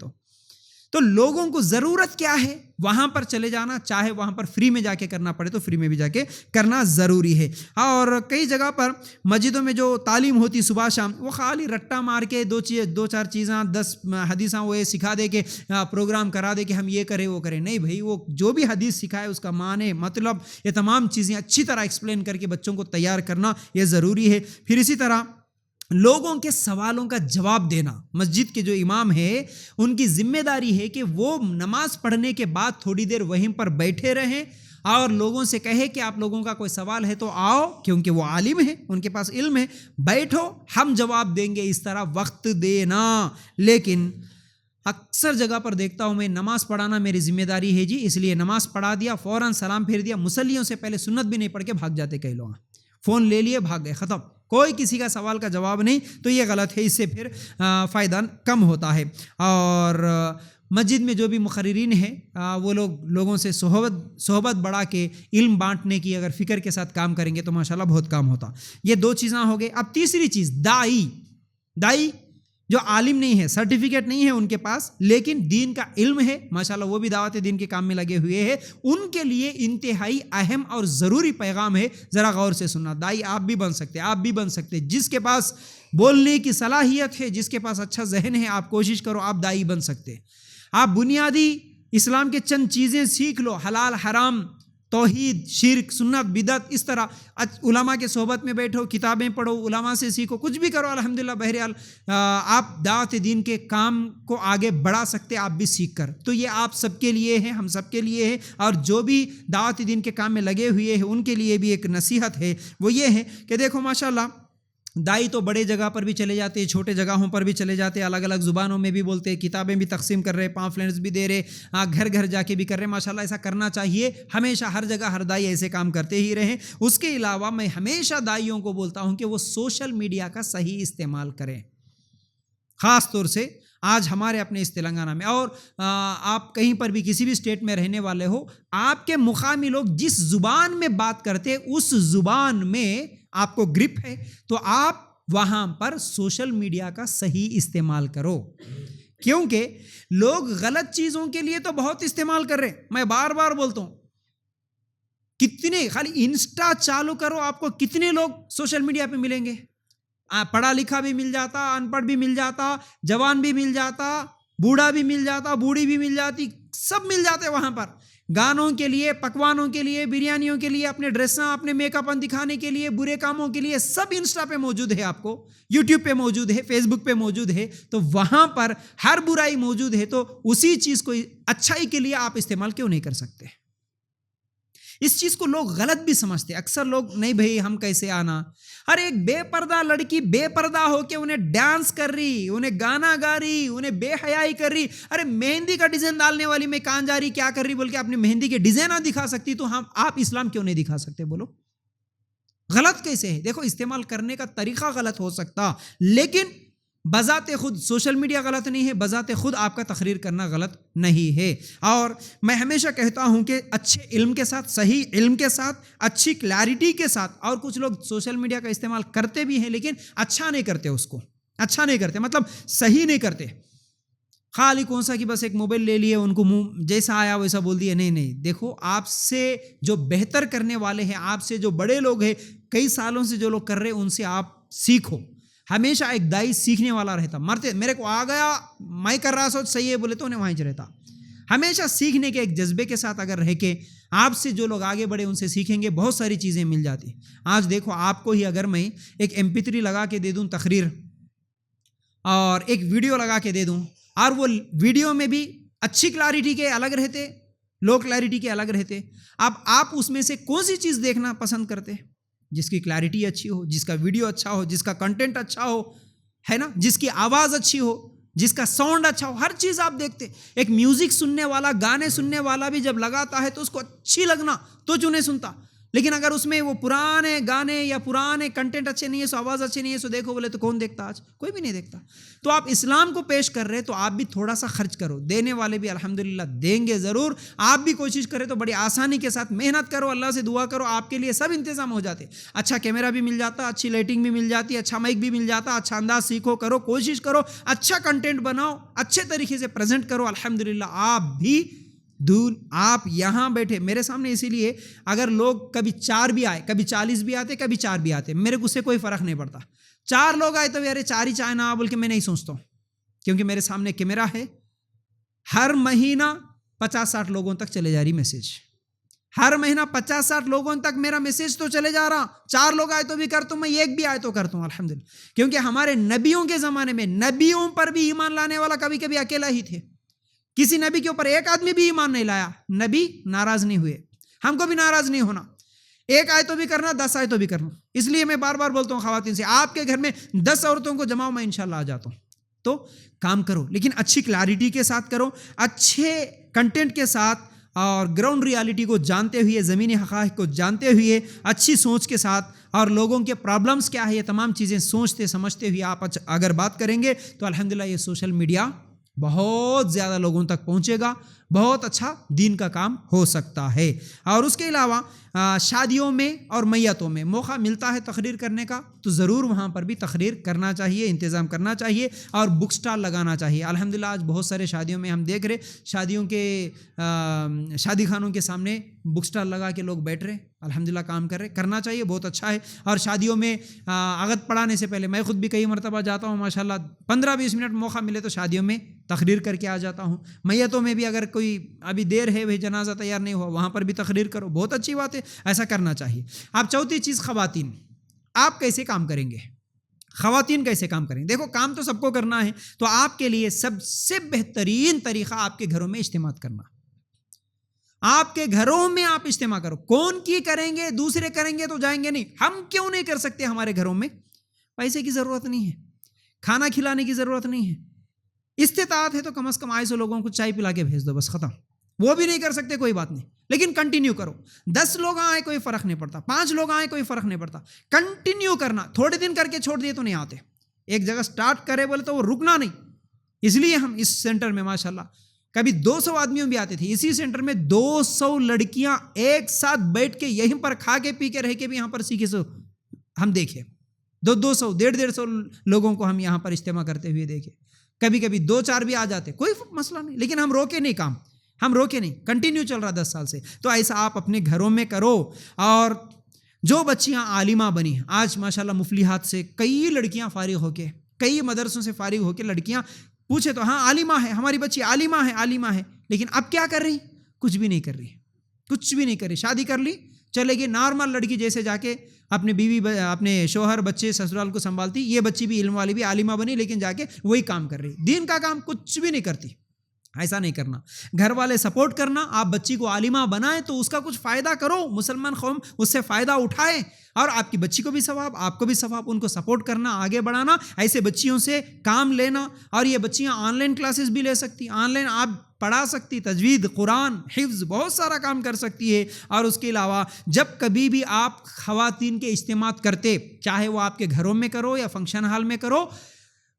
تو لوگوں کو ضرورت کیا ہے وہاں پر چلے جانا، چاہے وہاں پر فری میں جا کے کرنا پڑے تو فری میں بھی جا کے کرنا ضروری ہے۔ اور کئی جگہ پر مسجدوں میں جو تعلیم ہوتی صبح شام، وہ خالی رٹا مار کے دو چار چیزاں 10 حدیثاں وہ یہ سکھا دے کہ پروگرام کرا دے کہ ہم یہ کریں وہ کریں، نہیں بھائی، وہ جو بھی حدیث سکھائے اس کا معنی مطلب یہ تمام چیزیں اچھی طرح ایکسپلین کر کے بچوں کو تیار کرنا یہ ضروری ہے۔ پھر اسی طرح لوگوں کے سوالوں کا جواب دینا، مسجد کے جو امام ہے ان کی ذمہ داری ہے کہ وہ نماز پڑھنے کے بعد تھوڑی دیر وہیں پر بیٹھے رہیں اور لوگوں سے کہے کہ آپ لوگوں کا کوئی سوال ہے تو آؤ، کیونکہ وہ عالم ہے، ان کے پاس علم ہے، بیٹھو ہم جواب دیں گے، اس طرح وقت دینا۔ لیکن اکثر جگہ پر دیکھتا ہوں میں، نماز پڑھانا میری ذمہ داری ہے جی، اس لیے نماز پڑھا دیا، فوراً سلام پھیر دیا، مصلیوں سے پہلے سنت بھی نہیں پڑھ کے بھاگ جاتے کئی لوگ، فون لے لیے بھاگ گئے، ختم، کوئی کسی کا سوال کا جواب نہیں، تو یہ غلط ہے، اس سے پھر فائدہ کم ہوتا ہے۔ اور مسجد میں جو بھی مقررین ہیں وہ لوگوں سے صحبت بڑھا کے علم بانٹنے کی اگر فکر کے ساتھ کام کریں گے تو ماشاءاللہ بہت کام ہوتا۔ یہ 2 چیزیں ہو گئے۔ اب تیسری چیز، دائی جو عالم نہیں ہے، سرٹیفکیٹ نہیں ہے ان کے پاس، لیکن دین کا علم ہے ماشاءاللہ، وہ بھی دعوت دین کے کام میں لگے ہوئے ہیں، ان کے لیے انتہائی اہم اور ضروری پیغام ہے، ذرا غور سے سننا۔ دائی آپ بھی بن سکتے، جس کے پاس بولنے کی صلاحیت ہے، جس کے پاس اچھا ذہن ہے، آپ کوشش کرو، آپ دائی بن سکتے۔ آپ بنیادی اسلام کے چند چیزیں سیکھ لو، حلال حرام، توحید، شرک، سنت، بدعت، اس طرح علماء کے صحبت میں بیٹھو، کتابیں پڑھو، علماء سے سیکھو، کچھ بھی کرو، الحمدللہ۔ بہرحال آپ دعوت دین کے کام کو آگے بڑھا سکتے، آپ بھی سیکھ کر، تو یہ آپ سب کے لیے ہے، ہم سب کے لیے ہے، اور جو بھی دعوت دین کے کام میں لگے ہوئے ہیں ان کے لیے بھی ایک نصیحت ہے، وہ یہ ہے کہ دیکھو ماشاءاللہ دائی تو بڑے جگہ پر بھی چلے جاتے ہیں، چھوٹے جگہوں پر بھی چلے جاتے ہیں، الگ الگ زبانوں میں بھی بولتے ہیں، کتابیں بھی تقسیم کر رہے، پامفلیٹس بھی دے رہے، گھر گھر جا کے بھی کر رہے، ماشاءاللہ ایسا کرنا چاہیے، ہمیشہ ہر جگہ ہر دائی ایسے کام کرتے ہی رہیں۔ اس کے علاوہ میں ہمیشہ دائیوں کو بولتا ہوں کہ وہ سوشل میڈیا کا صحیح استعمال کریں، خاص طور سے آج ہمارے اپنے اس تلنگانہ میں، اور آپ کہیں پر بھی کسی بھی اسٹیٹ میں رہنے والے ہو، آپ کے مقامی لوگ جس زبان میں بات کرتے اس زبان میں آپ کو گرپ ہے، تو آپ وہاں پر سوشل میڈیا کا صحیح استعمال کرو، کیونکہ لوگ غلط چیزوں کے لیے تو بہت استعمال کر رہے ہیں۔ میں بار بار بولتا ہوں، کتنے خالی انسٹا چالو کرو، آپ کو کتنے لوگ سوشل میڈیا پہ ملیں گے، پڑھا لکھا بھی مل جاتا، ان پڑھ بھی مل جاتا، جوان بھی مل جاتا، بوڑھا بھی مل جاتا، بوڑھی بھی مل جاتی، سب مل جاتے وہاں پر، گانوں کے لیے، پکوانوں کے لیے، بریانیوں کے لیے، اپنے ڈریساں، اپنے میک اپ دکھانے کے لیے، برے کاموں کے لیے، سب انسٹا پہ موجود ہے، آپ کو یوٹیوب پہ موجود ہے، فیس بک پہ موجود ہے، تو وہاں پر ہر برائی موجود ہے، تو اسی چیز کو اچھائی کے لیے آپ استعمال کیوں نہیں کر سکتے؟ اس چیز کو لوگ غلط بھی سمجھتے، اکثر لوگ نہیں بھائی ہم کیسے آنا، ہر ایک بے پردہ لڑکی بے پردہ ہو کے انہیں ڈانس کر رہی، انہیں گانا گا رہی، انہیں بے حیائی کر رہی، ارے مہندی کا ڈیزائن ڈالنے والی میں کہاں جا رہی، کیا کر رہی بول کے اپنی مہندی کے ڈیزائن نہ دکھا سکتی، تو آپ اسلام کیوں نہیں دکھا سکتے؟ بولو غلط کیسے ہے؟ دیکھو استعمال کرنے کا طریقہ غلط ہو سکتا، لیکن بذات خود سوشل میڈیا غلط نہیں ہے، بذات خود آپ کا تقریر کرنا غلط نہیں ہے۔ اور میں ہمیشہ کہتا ہوں کہ اچھے علم کے ساتھ، صحیح علم کے ساتھ، اچھی کلیئرٹی کے ساتھ، اور کچھ لوگ سوشل میڈیا کا استعمال کرتے بھی ہیں لیکن اچھا نہیں کرتے، اس کو اچھا نہیں کرتے، مطلب صحیح نہیں کرتے، خالی کون سا کہ بس ایک موبائل لے لیے، ان کو منہ جیسا آیا ویسا بول دیا، نہیں، دیکھو آپ سے جو بہتر کرنے والے ہیں، آپ سے جو بڑے لوگ ہیں، کئی سالوں سے جو لوگ کر رہے ہیں، ان سے آپ سیکھو۔ ہمیشہ ایک دائی سیکھنے والا رہتا، مرتے میرے کو آ گیا میں کر رہا سوچ صحیح ہے بولے تو انہیں وہیں رہتا، ہمیشہ سیکھنے کے ایک جذبے کے ساتھ اگر رہ کے آپ سے جو لوگ آگے بڑھے ان سے سیکھیں گے، بہت ساری چیزیں مل جاتی۔ آج دیکھو آپ کو ہی اگر میں ایک MP3 لگا کے دے دوں تقریر، اور ایک ویڈیو لگا کے دے دوں، اور وہ ویڈیو میں بھی اچھی کلیئرٹی کے الگ رہتے، لو کلیئرٹی کے الگ رہتے، اب آپ اس میں سے کون سی چیز دیکھنا پسند کرتے؟ جس کی کلیئرٹی اچھی ہو، جس کا ویڈیو اچھا ہو، جس کا کنٹینٹ اچھا ہو، ہے نا، جس کی آواز اچھی ہو، جس کا ساؤنڈ اچھا ہو، ہر چیز آپ دیکھتے۔ ایک میوزک سننے والا، گانے سننے والا بھی جب لگاتا ہے تو اس کو اچھی لگنا تو کیوں نہیں سنتا؟ لیکن اگر اس میں وہ پرانے گانے یا پرانے کنٹینٹ اچھے نہیں ہے، سو آواز اچھی نہیں ہے، سو دیکھو بولے تو کون دیکھتا؟ آج کوئی بھی نہیں دیکھتا. تو آپ اسلام کو پیش کر رہے تو آپ بھی تھوڑا سا خرچ کرو، دینے والے بھی الحمدللہ دیں گے ضرور. آپ بھی کوشش کریں تو بڑی آسانی کے ساتھ محنت کرو، اللہ سے دعا کرو، آپ کے لیے سب انتظام ہو جاتے. اچھا کیمرہ بھی مل جاتا، اچھی لائٹنگ بھی مل جاتی، اچھا مائک بھی مل جاتا. اچھا انداز سیکھو، کرو، کوشش کرو، اچھا کنٹینٹ بناؤ، اچھے طریقے سے پریزنٹ کرو. الحمدللہ آپ بھی آپ یہاں بیٹھے میرے سامنے. اسی لیے اگر لوگ کبھی 4 بھی آئے، کبھی 40 بھی آتے، کبھی 4 بھی آتے، میرے کو اس سے کوئی فرق نہیں پڑتا. 4 لوگ آئے تو یار 4 ہی چاہے نہ بول کے میں نہیں سوچتا ہوں، کیونکہ میرے سامنے کیمرہ ہے. ہر مہینہ 50-60 لوگوں تک چلے جا رہی میسیج، ہر مہینہ 50-60 لوگوں تک میرا میسیج تو چلے جا رہا. 4 لوگ آئے تو بھی کرتا ہوں میں، 1 بھی آئے تو کرتا ہوں الحمدللہ. کیونکہ ہمارے نبیوں کے زمانے میں نبیوں پر بھی ایمان لانے والا کبھی کبھی اکیلا ہی تھے. کسی نبی کے اوپر 1 آدمی بھی ایمان نہیں لایا، نبی ناراض نہیں ہوئے. ہم کو بھی ناراض نہیں ہونا. 1 آئے تو بھی کرنا، 10 آئے تو بھی کرنا. اس لیے میں بار بار بولتا ہوں خواتین سے، آپ کے گھر میں 10 عورتوں کو جماؤ، میں انشاءاللہ آ جاتا ہوں. تو کام کرو، لیکن اچھی کلیئرٹی کے ساتھ کرو، اچھے کنٹینٹ کے ساتھ، اور گراؤنڈ ریالٹی کو جانتے ہوئے، زمینی حقائق کو جانتے ہوئے، اچھی سوچ کے ساتھ، اور لوگوں کے پرابلمز کیا ہے یہ تمام چیزیں سوچتے سمجھتے ہوئے آپ اگر بات کریں گے تو الحمدللہ یہ سوشل میڈیا بہت زیادہ لوگوں تک پہنچے گا، بہت اچھا دین کا کام ہو سکتا ہے. اور اس کے علاوہ شادیوں میں اور میتوں میں موقع ملتا ہے تقریر کرنے کا تو ضرور وہاں پر بھی تقریر کرنا چاہیے، انتظام کرنا چاہیے، اور بک سٹال لگانا چاہیے. الحمدللہ آج بہت سارے شادیوں میں ہم دیکھ رہے، شادیوں کے شادی خانوں کے سامنے بک سٹال لگا کے لوگ بیٹھ رہے، الحمدللہ کام کر رہے، کرنا چاہیے، بہت اچھا ہے. اور شادیوں میں عقد پڑھانے سے پہلے میں خود بھی کئی مرتبہ جاتا ہوں، ماشاءاللہ 15-20 منٹ موقع ملے تو شادیوں میں تقریر کر کے آ جاتا ہوں. میتوں میں بھی اگر کوئی ابھی دیر ہے، وہی جنازہ تیار نہیں ہوا، وہاں پر بھی تقریر کرو، بہت اچھی بات ہے، ایسا کرنا چاہیے. اب چوتھی چیز، خواتین آپ کیسے کام کریں گے؟ خواتین کیسے کام کریں؟ دیکھو کام تو سب کو کرنا ہے، تو آپ کے لیے سب سے بہترین طریقہ آپ کے گھروں میں اجتماع کرنا. آپ کے گھروں میں آپ اجتماع کرو. کون کی کریں گے؟ دوسرے کریں گے تو جائیں گے نہیں. ہم کیوں نہیں کر سکتے؟ ہمارے گھروں میں پیسے کی ضرورت نہیں ہے، کھانا کھلانے کی ضرورت نہیں ہے، استطاعت ہے تو کم از کم آئے 100 لوگوں کو چائے پلا کے بھیج دو، بس ختم. وہ بھی نہیں کر سکتے کوئی بات نہیں، لیکن کنٹینیو کرو. 10 لوگ آئے کوئی فرق نہیں پڑتا، 5 لوگ آئے کوئی فرق نہیں پڑتا، کنٹینیو کرنا. تھوڑے دن کر کے چھوڑ دیے تو نہیں آتے. ایک جگہ سٹارٹ کرے بولے تو وہ رکنا نہیں. اس لیے ہم اس سینٹر میں ماشاءاللہ کبھی 200 آدمیوں بھی آتے تھے. اسی سینٹر میں 200 لڑکیاں ایک ساتھ بیٹھ کے یہیں پر کھا کے پی کے رہ کے بھی یہاں پر سیکھے. سو ہم دیکھے 200 150 لوگوں کو ہم یہاں پر اجتماع کرتے ہوئے دیکھے. کبھی کبھی 2-4 بھی آ جاتے، کوئی مسئلہ نہیں، لیکن ہم روکے نہیں کام، ہم روکے نہیں، کنٹینیو چل رہا 10 سال سے. تو ایسا آپ اپنے گھروں میں کرو. اور جو بچیاں عالمہ بنی، آج ماشاءاللہ مفلحات سے کئی لڑکیاں فارغ ہو کے، کئی مدرسوں سے فارغ ہو کے لڑکیاں پوچھے تو ہاں عالمہ ہے، ہماری بچی عالمہ ہے، عالمہ ہے. لیکن اب کیا کر رہی؟ کچھ بھی نہیں کر رہی، کچھ بھی نہیں کر رہی. شادی کر لی، چلے گی نارمل لڑکی جیسے جا کے اپنے بیوی، اپنے شوہر، بچے، سسرال کو سنبھالتی. یہ بچی بھی علم والی بھی عالمہ بنی، لیکن جا کے وہی کام کر رہی، دین کا کام کچھ بھی نہیں کرتی. ایسا نہیں کرنا. گھر والے سپورٹ کرنا. آپ بچی کو عالمہ بنائیں تو اس کا کچھ فائدہ کرو، مسلمان قوم اس سے فائدہ اٹھائے، اور آپ کی بچی کو بھی ثواب، آپ کو بھی ثواب. ان کو سپورٹ کرنا، آگے بڑھانا، ایسے بچیوں سے کام لینا. اور یہ بچیاں آن لائن کلاسز بھی لے سکتی، آن لائن آپ پڑھا سکتی، تجوید، قرآن، حفظ، بہت سارا کام کر سکتی ہے. اور اس کے علاوہ جب کبھی بھی آپ خواتین کے اجتماع کرتے، چاہے وہ آپ کے گھروں میں کرو یا فنکشن ہال میں کرو،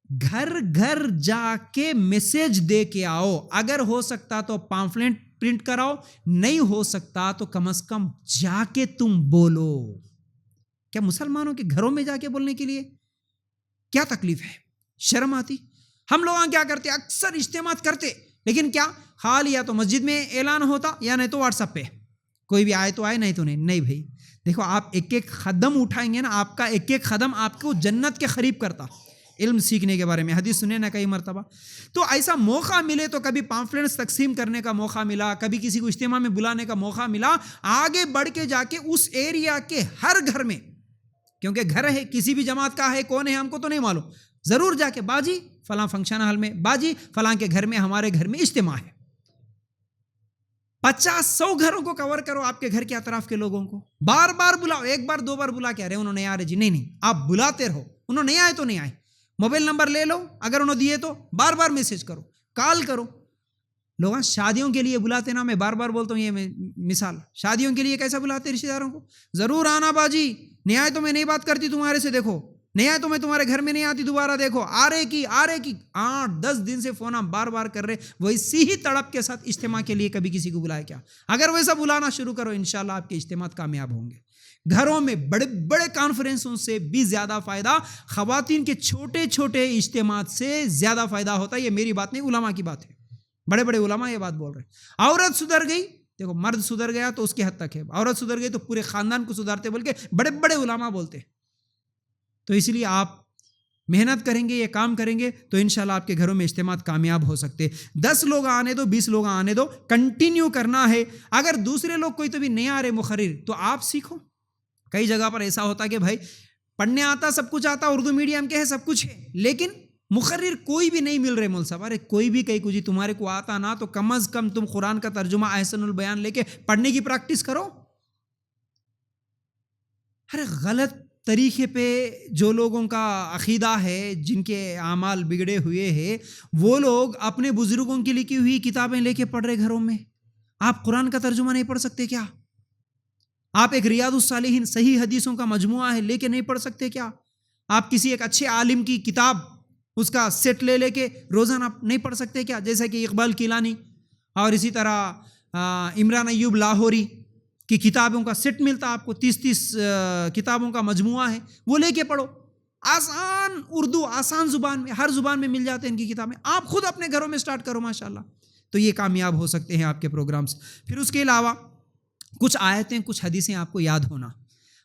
گھر گھر جا کے میسیج دے کے آؤ. اگر ہو سکتا تو پامفلٹ پرنٹ کراؤ، نہیں ہو سکتا تو کم از کم جا کے تم بولو. کیا مسلمانوں کے گھروں میں جا کے بولنے کے لیے کیا تکلیف ہے؟ شرم آتی؟ ہم لوگ کیا کرتے؟ اکثر اجتماع کرتے، لیکن کیا حال، یا تو مسجد میں اعلان ہوتا یا نہیں تو واٹس ایپ پہ کوئی بھی آئے تو آئے، نہیں تو نہیں بھائی. دیکھو آپ ایک ایک قدم اٹھائیں گے نا، آپ کا ایک ایک قدم آپ کو جنت کے قریب کرتا. علم سیکھنے کے بارے میں حدیث سنے نا کئی مرتبہ. تو ایسا موقع ملے تو کبھی پامفلٹس تقسیم کرنے کا موقع ملا، کبھی کسی کو اجتماع میں بلانے کا موقع ملا، آگے بڑھ کے جا کے اس ایریا کے ہر گھر میں، کیونکہ گھر ہے کسی بھی جماعت کا ہے، کون ہے ہم کو تو نہیں معلوم، ضرور جا کے باجی فلاں فنکشن ہال میں، باجی فلاں کے گھر میں، ہمارے گھر میں اجتماع ہے. 50-100 گھروں کو کور کرو، آپ کے گھر کے اطراف کے لوگوں کو بار بار بلاؤ. 1 بار 2 بار بلا کے ارے انہوں نے آ رہے جی، نہیں آپ بلاتے رہو. انہوں نہیں آئے تو نہیں آئے، موبائل نمبر لے لو، اگر انہوں دیے تو بار بار میسج کرو، کال کرو. لوگ شادیوں کے لیے بلاتے نا، میں بار بار بولتا ہوں یہ مثال، شادیوں کے لیے کیسا بلاتے رشتہ داروں کو؟ ضرور آنا باجی، نہیں آئے تو میں نہیں بات کرتی تمہارے سے، دیکھو نہیں آئے تو میں تمہارے گھر میں نہیں آتی دوبارہ، دیکھو آ رہے کی 8-10 دن سے فون ہم بار بار کر رہے، وہ اسی ہی تڑپ کے ساتھ اجتماع کے لیے کبھی کسی کو بلائے کیا؟ اگر ویسا بلانا شروع کرو انشاءاللہ آپ کے اجتماع کامیاب ہوں گے۔ گھروں میں بڑے بڑے کانفرنسوں سے بھی زیادہ فائدہ خواتین کے چھوٹے چھوٹے اجتماعات سے زیادہ فائدہ ہوتا ہے، یہ میری بات نہیں، علماء کی بات ہے، بڑے بڑے علماء یہ بات بول رہے ہیں۔ عورت سدھر گئی، دیکھو مرد سدھر گیا تو اس کی حد تک ہے، عورت سدھر گئی تو پورے خاندان کو سدھارتے بول کے بڑے بڑے علماء بولتے۔ تو اس لیے آپ محنت کریں گے، یہ کام کریں گے تو انشاءاللہ آپ کے گھروں میں اجتماع کامیاب ہو سکتے۔ 10 لوگ آنے دو، 20 لوگ آنے دو، کنٹینیو کرنا ہے۔ اگر دوسرے لوگ کوئی تو بھی نہیں آ رہے مقرر تو آپ سیکھو۔ کئی جگہ پر ایسا ہوتا کہ بھائی پڑھنے آتا، سب کچھ آتا، اردو میڈیم کے ہے، سب کچھ ہے، لیکن مقرر کوئی بھی نہیں مل رہے۔ مول صاحب ارے کوئی بھی کہیں کچھ تمہارے کو آتا نا تو کم از کم تم قرآن کا ترجمہ احسن البیان لے کے پڑھنے کی پریکٹس کرو۔ ارے غلط طریقے پہ جو لوگوں کا عقیدہ ہے، جن کے اعمال بگڑے ہوئے ہیں، وہ لوگ اپنے بزرگوں کی لکھی ہوئی کتابیں لے کے پڑھ رہے گھروں میں۔ آپ قرآن کا ترجمہ نہیں پڑھ سکتے کیا؟ آپ ایک ریاض الصالحین صحیح حدیثوں کا مجموعہ ہے لے کے نہیں پڑھ سکتے کیا؟ آپ کسی ایک اچھے عالم کی کتاب اس کا سیٹ لے کے روزانہ نہیں پڑھ سکتے کیا؟ جیسا کہ اقبال کیلانی اور اسی طرح عمران ایوب لاہوری کی کتابوں کا سیٹ ملتا آپ کو، 30 کتابوں کا مجموعہ ہے، وہ لے کے پڑھو۔ آسان اردو، آسان زبان میں، ہر زبان میں مل جاتے ہیں ان کی کتابیں، آپ خود اپنے گھروں میں سٹارٹ کرو ماشاءاللہ، تو یہ کامیاب ہو سکتے ہیں آپ کے پروگرامز۔ پھر اس کے علاوہ کچھ آیتیں، کچھ حدیثیں آپ کو یاد ہونا،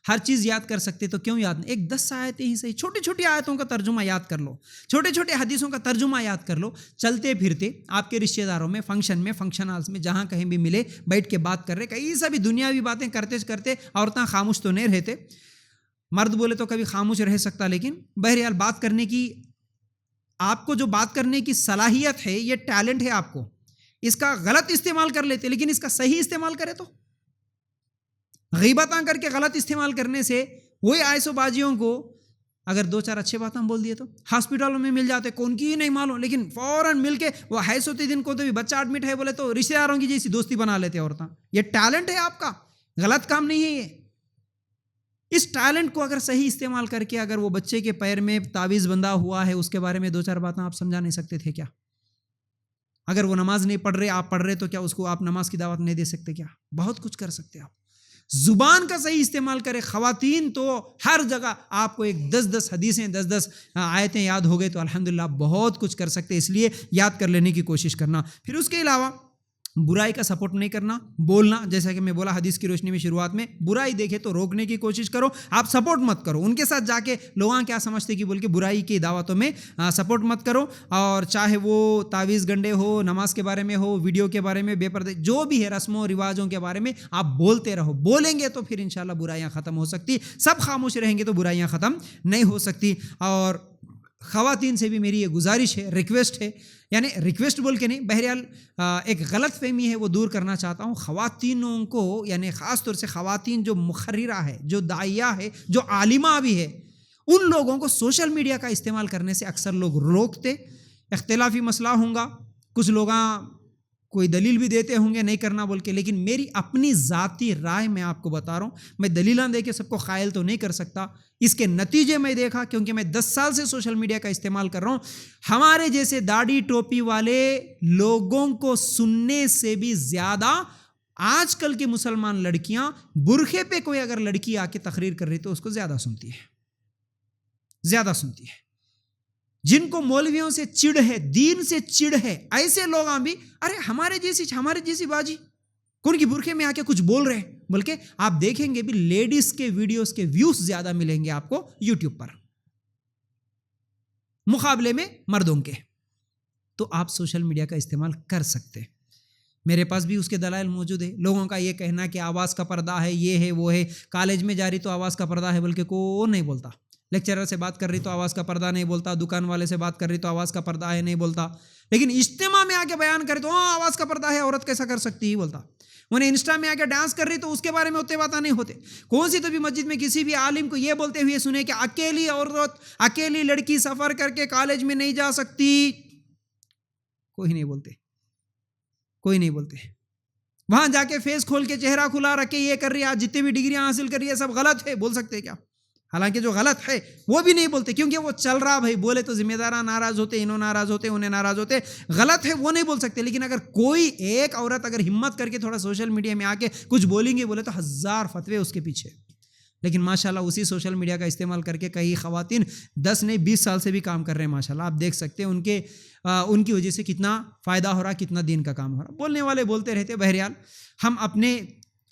ہر چیز یاد کر سکتے تو کیوں یاد نہیں؟ ایک 10 آیتیں ہی صحیح، چھوٹی چھوٹی آیتوں کا ترجمہ یاد کر لو، چھوٹے چھوٹے حدیثوں کا ترجمہ یاد کر لو، چلتے پھرتے آپ کے رشتہ داروں میں، فنکشن ہالز میں، جہاں کہیں بھی ملے بیٹھ کے بات کر رہے، کئی سا بھی دنیاوی باتیں کرتے کرتے عورتیں خاموش تو نہیں رہتے، مرد بولے تو کبھی خاموش رہ سکتا، لیکن بہرحال بات کرنے کی، آپ کو جو بات کرنے کی صلاحیت ہے، یہ ٹیلنٹ ہے آپ کو، اس کا غلط استعمال کر لیتے، لیکن اس کا صحیح استعمال کرے تو غیبتاں کر کے غلط استعمال کرنے سے وہی آئسو باجیوں کو اگر 2-4 اچھے باتیں بول دیے تو ہاسپٹلوں میں مل جاتے، کون کی ہی نہیں معلوم، لیکن فوراً مل کے وہ حیثیتی دن کو تو بھی بچہ ایڈمٹ ہے بولے تو رشتہ داروں کی جیسی دوستی بنا لیتے عورتیں۔ یہ ٹیلنٹ ہے آپ کا، غلط کام نہیں ہے یہ۔ اس ٹیلنٹ کو اگر صحیح استعمال کر کے اگر وہ بچے کے پیر میں تعویذ بندھا ہوا ہے، اس کے بارے میں 2-4 باتیں آپ سمجھا نہیں سکتے تھے کیا؟ اگر وہ نماز نہیں پڑھ رہے، آپ پڑھ رہے تو کیا اس کو آپ نماز کی دعوت نہیں دے سکتے کیا؟ بہت کچھ کر سکتے آپ۔ زبان کا صحیح استعمال کرے خواتین تو ہر جگہ آپ کو ایک 10 حدیثیں، 10 آیتیں یاد ہو گئے تو الحمدللہ بہت کچھ کر سکتے، اس لیے یاد کر لینے کی کوشش کرنا۔ پھر اس کے علاوہ برائی کا سپورٹ نہیں کرنا، بولنا، جیسا کہ میں بولا حدیث کی روشنی میں شروعات میں، برائی دیکھے تو روکنے کی کوشش کرو، آپ سپورٹ مت کرو، ان کے ساتھ جا کے لوگاں کیا سمجھتے کہ بول کے برائی کی دعوتوں میں سپورٹ مت کرو، اور چاہے وہ تعویذ گنڈے ہو، نماز کے بارے میں ہو، ویڈیو کے بارے میں، بے پردے جو بھی ہے رسم و رواجوں کے بارے میں آپ بولتے رہو، بولیں گے تو پھر انشاءاللہ برائیاں ختم ہو سکتی، سب خاموش رہیں گے تو برائیاں ختم نہیں ہو سکتی۔ اور خواتین سے بھی میری یہ گزارش ہے، ریکویسٹ ہے، یعنی ریکویسٹ بول کے نہیں، بہرحال ایک غلط فہمی ہے وہ دور کرنا چاہتا ہوں۔ خواتینوں کو، یعنی خاص طور سے خواتین جو مقررہ ہے، جو داعیہ ہے، جو عالمہ بھی ہے، ان لوگوں کو سوشل میڈیا کا استعمال کرنے سے اکثر لوگ روکتے، اختلافی مسئلہ ہوں گا، کچھ لوگاں کوئی دلیل بھی دیتے ہوں گے نہیں کرنا بول کے، لیکن میری اپنی ذاتی رائے میں آپ کو بتا رہا ہوں، میں دلیلاں دے کے سب کو قائل تو نہیں کر سکتا، اس کے نتیجے میں دیکھا، کیونکہ میں 10 سال سے سوشل میڈیا کا استعمال کر رہا ہوں، ہمارے جیسے داڑھی ٹوپی والے لوگوں کو سننے سے بھی زیادہ آج کل کی مسلمان لڑکیاں، برقعے پہ کوئی اگر لڑکی آ کے تقریر کر رہی تو اس کو زیادہ سنتی ہے۔ جن کو مولویوں سے چڑ ہے، دین سے چڑ ہے، ایسے لوگ بھی ارے ہمارے جیسی باجی کون کی برقعے میں آ کے کچھ بول رہے ہیں، بلکہ آپ دیکھیں گے بھی لیڈیز کے ویڈیوز کے ویوز زیادہ ملیں گے آپ کو یوٹیوب پر مقابلے میں مردوں کے۔ تو آپ سوشل میڈیا کا استعمال کر سکتے، میرے پاس بھی اس کے دلائل موجود ہے۔ لوگوں کا یہ کہنا کہ آواز کا پردہ ہے، یہ ہے وہ ہے، کالج میں جا رہی تو آواز کا پردہ ہے بلکہ کوئی نہیں بولتا، لیکچرر سے بات کر رہی تو آواز کا پردہ نہیں بولتا، دکان والے سے بات کر رہی تو آواز کا پردہ ہے نہیں بولتا، لیکن اجتماع میں آ کے بیان کرے تو آواز کا پردہ ہے، عورت کیسا کر سکتی ہی بولتا۔ انہیں انسٹا میں آ کے ڈانس کر رہی تو اس کے بارے میں اتنے باتیں نہیں ہوتے۔ کون سی تو بھی مسجد میں کسی بھی عالم کو یہ بولتے ہوئے سنے کہ اکیلی عورت، اکیلی لڑکی سفر کر کے کالج میں نہیں جا سکتی، کوئی نہیں بولتے۔ کوئی نہیں بولتے. وہاں جا کے فیس کھول کے چہرہ کھلا رکھ کے یہ کر رہی ہے، آج جتنے بھی ڈگریاں حاصل کر رہی ہے سب غلط ہے، بول سکتے کیا؟ حالانکہ جو غلط ہے وہ بھی نہیں بولتے، کیونکہ وہ چل رہا بھائی، بولے تو ذمہ داران ناراض ہوتے، انہوں ناراض ہوتے، انہیں ناراض ہوتے، غلط ہے وہ نہیں بول سکتے. لیکن اگر کوئی ایک عورت اگر ہمت کر کے تھوڑا سوشل میڈیا میں آ کے کچھ بولیں گے بولے تو 1000 فتوے اس کے پیچھے. لیکن ماشاءاللہ اسی سوشل میڈیا کا استعمال کر کے کئی خواتین 10 نہیں 20 سال سے بھی کام کر رہے ہیں ماشاءاللہ. آپ دیکھ سکتے ہیں ان کی وجہ سے کتنا فائدہ ہو رہا، کتنا دین کا کام ہو رہا. بولنے والے بولتے رہتے. بہرحال ہم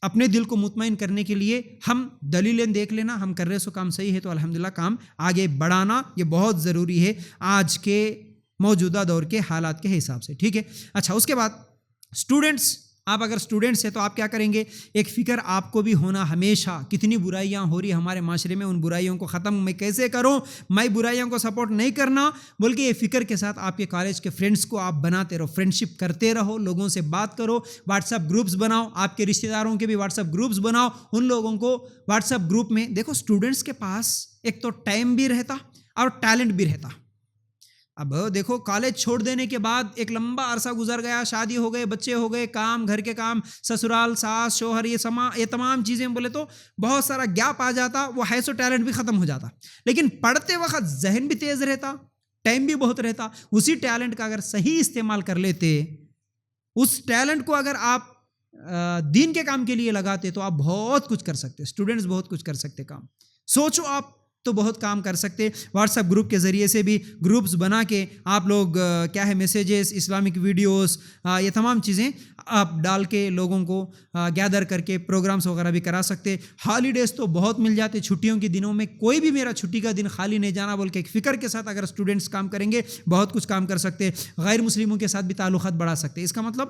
اپنے دل کو مطمئن کرنے کے لیے ہم دلیلیں دیکھ لینا، ہم کر رہے سو کام صحیح ہے تو الحمدللہ کام آگے بڑھانا یہ بہت ضروری ہے آج کے موجودہ دور کے حالات کے حساب سے. ٹھیک ہے. اچھا، اس کے بعد اسٹوڈنٹس، آپ اگر اسٹوڈنٹس ہیں تو آپ کیا کریں گے؟ ایک فکر آپ کو بھی ہونا ہمیشہ، کتنی برائیاں ہو رہی ہمارے معاشرے میں، ان برائیوں کو ختم میں کیسے کروں، میں برائیوں کو سپورٹ نہیں کرنا، بلکہ یہ فکر کے ساتھ آپ کے کالج کے فرینڈس کو آپ بناتے رہو، فرینڈشپ کرتے رہو، لوگوں سے بات کرو، واٹس ایپ گروپس بناؤ، آپ کے رشتہ داروں کے بھی واٹس ایپ گروپس بناؤ، ان لوگوں کو واٹس ایپ گروپ میں دیکھو. اسٹوڈنٹس کے پاس ایک تو ٹائم بھی رہتا اور ٹیلنٹ بھی رہتا. اب دیکھو کالج چھوڑ دینے کے بعد ایک لمبا عرصہ گزر گیا، شادی ہو گئے، بچے ہو گئے، کام، گھر کے کام، سسرال، ساس، شوہر، یہ تمام چیزیں بولے تو بہت سارا گیپ آ جاتا، وہ حیث و ٹیلنٹ بھی ختم ہو جاتا. لیکن پڑھتے وقت ذہن بھی تیز رہتا، ٹائم بھی بہت رہتا. اسی ٹیلنٹ کا اگر صحیح استعمال کر لیتے، اس ٹیلنٹ کو اگر آپ دین کے کام کے لیے لگاتے تو آپ بہت کچھ کر سکتے. اسٹوڈنٹس بہت کچھ کر سکتے کام. سوچو آپ تو بہت کام کر سکتے. واٹس ایپ گروپ کے ذریعے سے بھی گروپس بنا کے آپ لوگ کیا ہے میسیجز، اسلامک ویڈیوز، یہ تمام چیزیں آپ ڈال کے لوگوں کو گیدر کر کے پروگرامس وغیرہ بھی کرا سکتے. ہالیڈیز تو بہت مل جاتے، چھٹیوں کے دنوں میں کوئی بھی میرا چھٹی کا دن خالی نہیں جانا بول کے ایک فکر کے ساتھ اگر اسٹوڈنٹس کام کریں گے بہت کچھ کام کر سکتے. غیر مسلموں کے ساتھ بھی تعلقات بڑھا سکتے. اس کا مطلب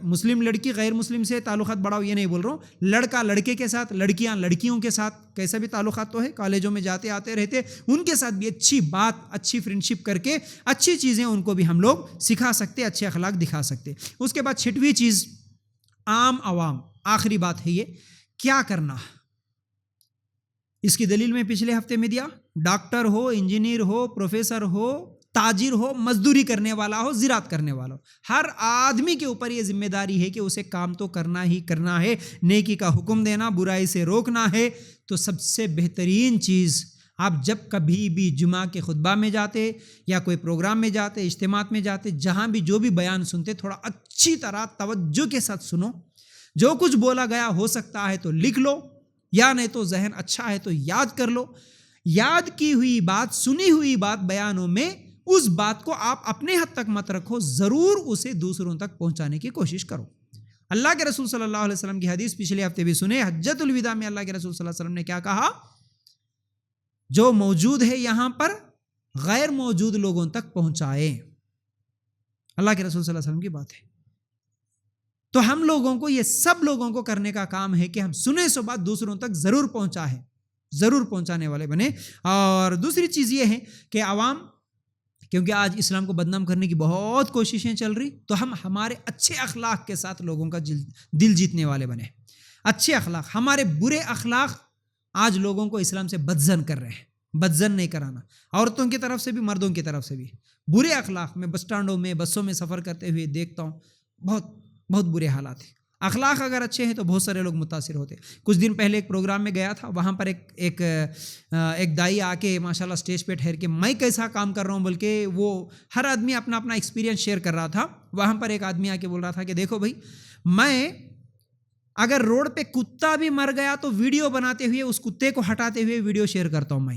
مسلم لڑکی غیر مسلم سے تعلقات بڑھاؤ یہ نہیں بول رہا ہوں، لڑکا لڑکے کے ساتھ، لڑکیاں لڑکیوں کے ساتھ کیسا بھی تعلقات تو ہے، کالجوں میں جاتے آتے رہتے، ان کے ساتھ بھی اچھی بات، اچھی فرینڈشپ کر کے اچھی چیزیں ان کو بھی ہم لوگ سکھا سکتے، اچھے اخلاق دکھا سکتے. اس کے بعد 6ویں چیز عام عوام، آخری بات ہے یہ کیا کرنا. اس کی دلیل میں پچھلے ہفتے میں دیا. ڈاکٹر ہو، انجینئر ہو، پروفیسر ہو، تاجر ہو، مزدوری کرنے والا ہو، زراعت کرنے والا ہو، ہر آدمی کے اوپر یہ ذمہ داری ہے کہ اسے کام تو کرنا ہی کرنا ہے. نیکی کا حکم دینا، برائی سے روکنا ہے. تو سب سے بہترین چیز، آپ جب کبھی بھی جمعہ کے خطبہ میں جاتے یا کوئی پروگرام میں جاتے، اجتماعات میں جاتے، جہاں بھی جو بھی بیان سنتے، تھوڑا اچھی طرح توجہ کے ساتھ سنو. جو کچھ بولا گیا ہو سکتا ہے تو لکھ لو، یا نہیں تو ذہن اچھا ہے تو یاد کر لو. یاد کی ہوئی بات، سنی ہوئی بات بیانوں میں اس بات کو آپ اپنے حد تک مت رکھو، ضرور اسے دوسروں تک پہنچانے کی کوشش کرو. اللہ کے رسول صلی اللہ علیہ وسلم کی حدیث پچھلے ہفتے بھی سنے. حجۃ الوداع میں اللہ کے رسول صلی اللہ علیہ وسلم نے کیا کہا؟ جو موجود ہے یہاں پر غیر موجود لوگوں تک پہنچائے. اللہ کے رسول صلی اللہ علیہ وسلم کی بات ہے. تو ہم لوگوں کو، یہ سب لوگوں کو کرنے کا کام ہے کہ ہم سنے سو بات دوسروں تک ضرور پہنچائیں، ضرور پہنچانے والے بنے. اور دوسری چیز یہ ہے کہ عوام، کیونکہ آج اسلام کو بدنام کرنے کی بہت کوششیں چل رہی، تو ہم ہمارے اچھے اخلاق کے ساتھ لوگوں کا دل جیتنے والے بنے. اچھے اخلاق، ہمارے برے اخلاق آج لوگوں کو اسلام سے بدزن کر رہے ہیں. بدزن نہیں کرانا، عورتوں کی طرف سے بھی، مردوں کی طرف سے بھی. برے اخلاق میں بس اسٹینڈوں میں، بسوں میں سفر کرتے ہوئے دیکھتا ہوں، بہت برے حالات ہیں. اخلاق اگر اچھے ہیں تو بہت سارے لوگ متاثر ہوتے. کچھ دن پہلے ایک پروگرام میں گیا تھا، وہاں پر ایک دائی آ کے ماشاءاللہ اسٹیج پہ ٹھہر کے میں کیسا کام کر رہا ہوں بلکہ وہ ہر آدمی اپنا اپنا ایکسپیرینس شیئر کر رہا تھا. وہاں پر ایک آدمی آ کے بول رہا تھا کہ دیکھو بھائی، میں اگر روڈ پہ کتا بھی مر گیا تو ویڈیو بناتے ہوئے اس کتے کو ہٹاتے ہوئے ویڈیو شیئر کرتا ہوں میں،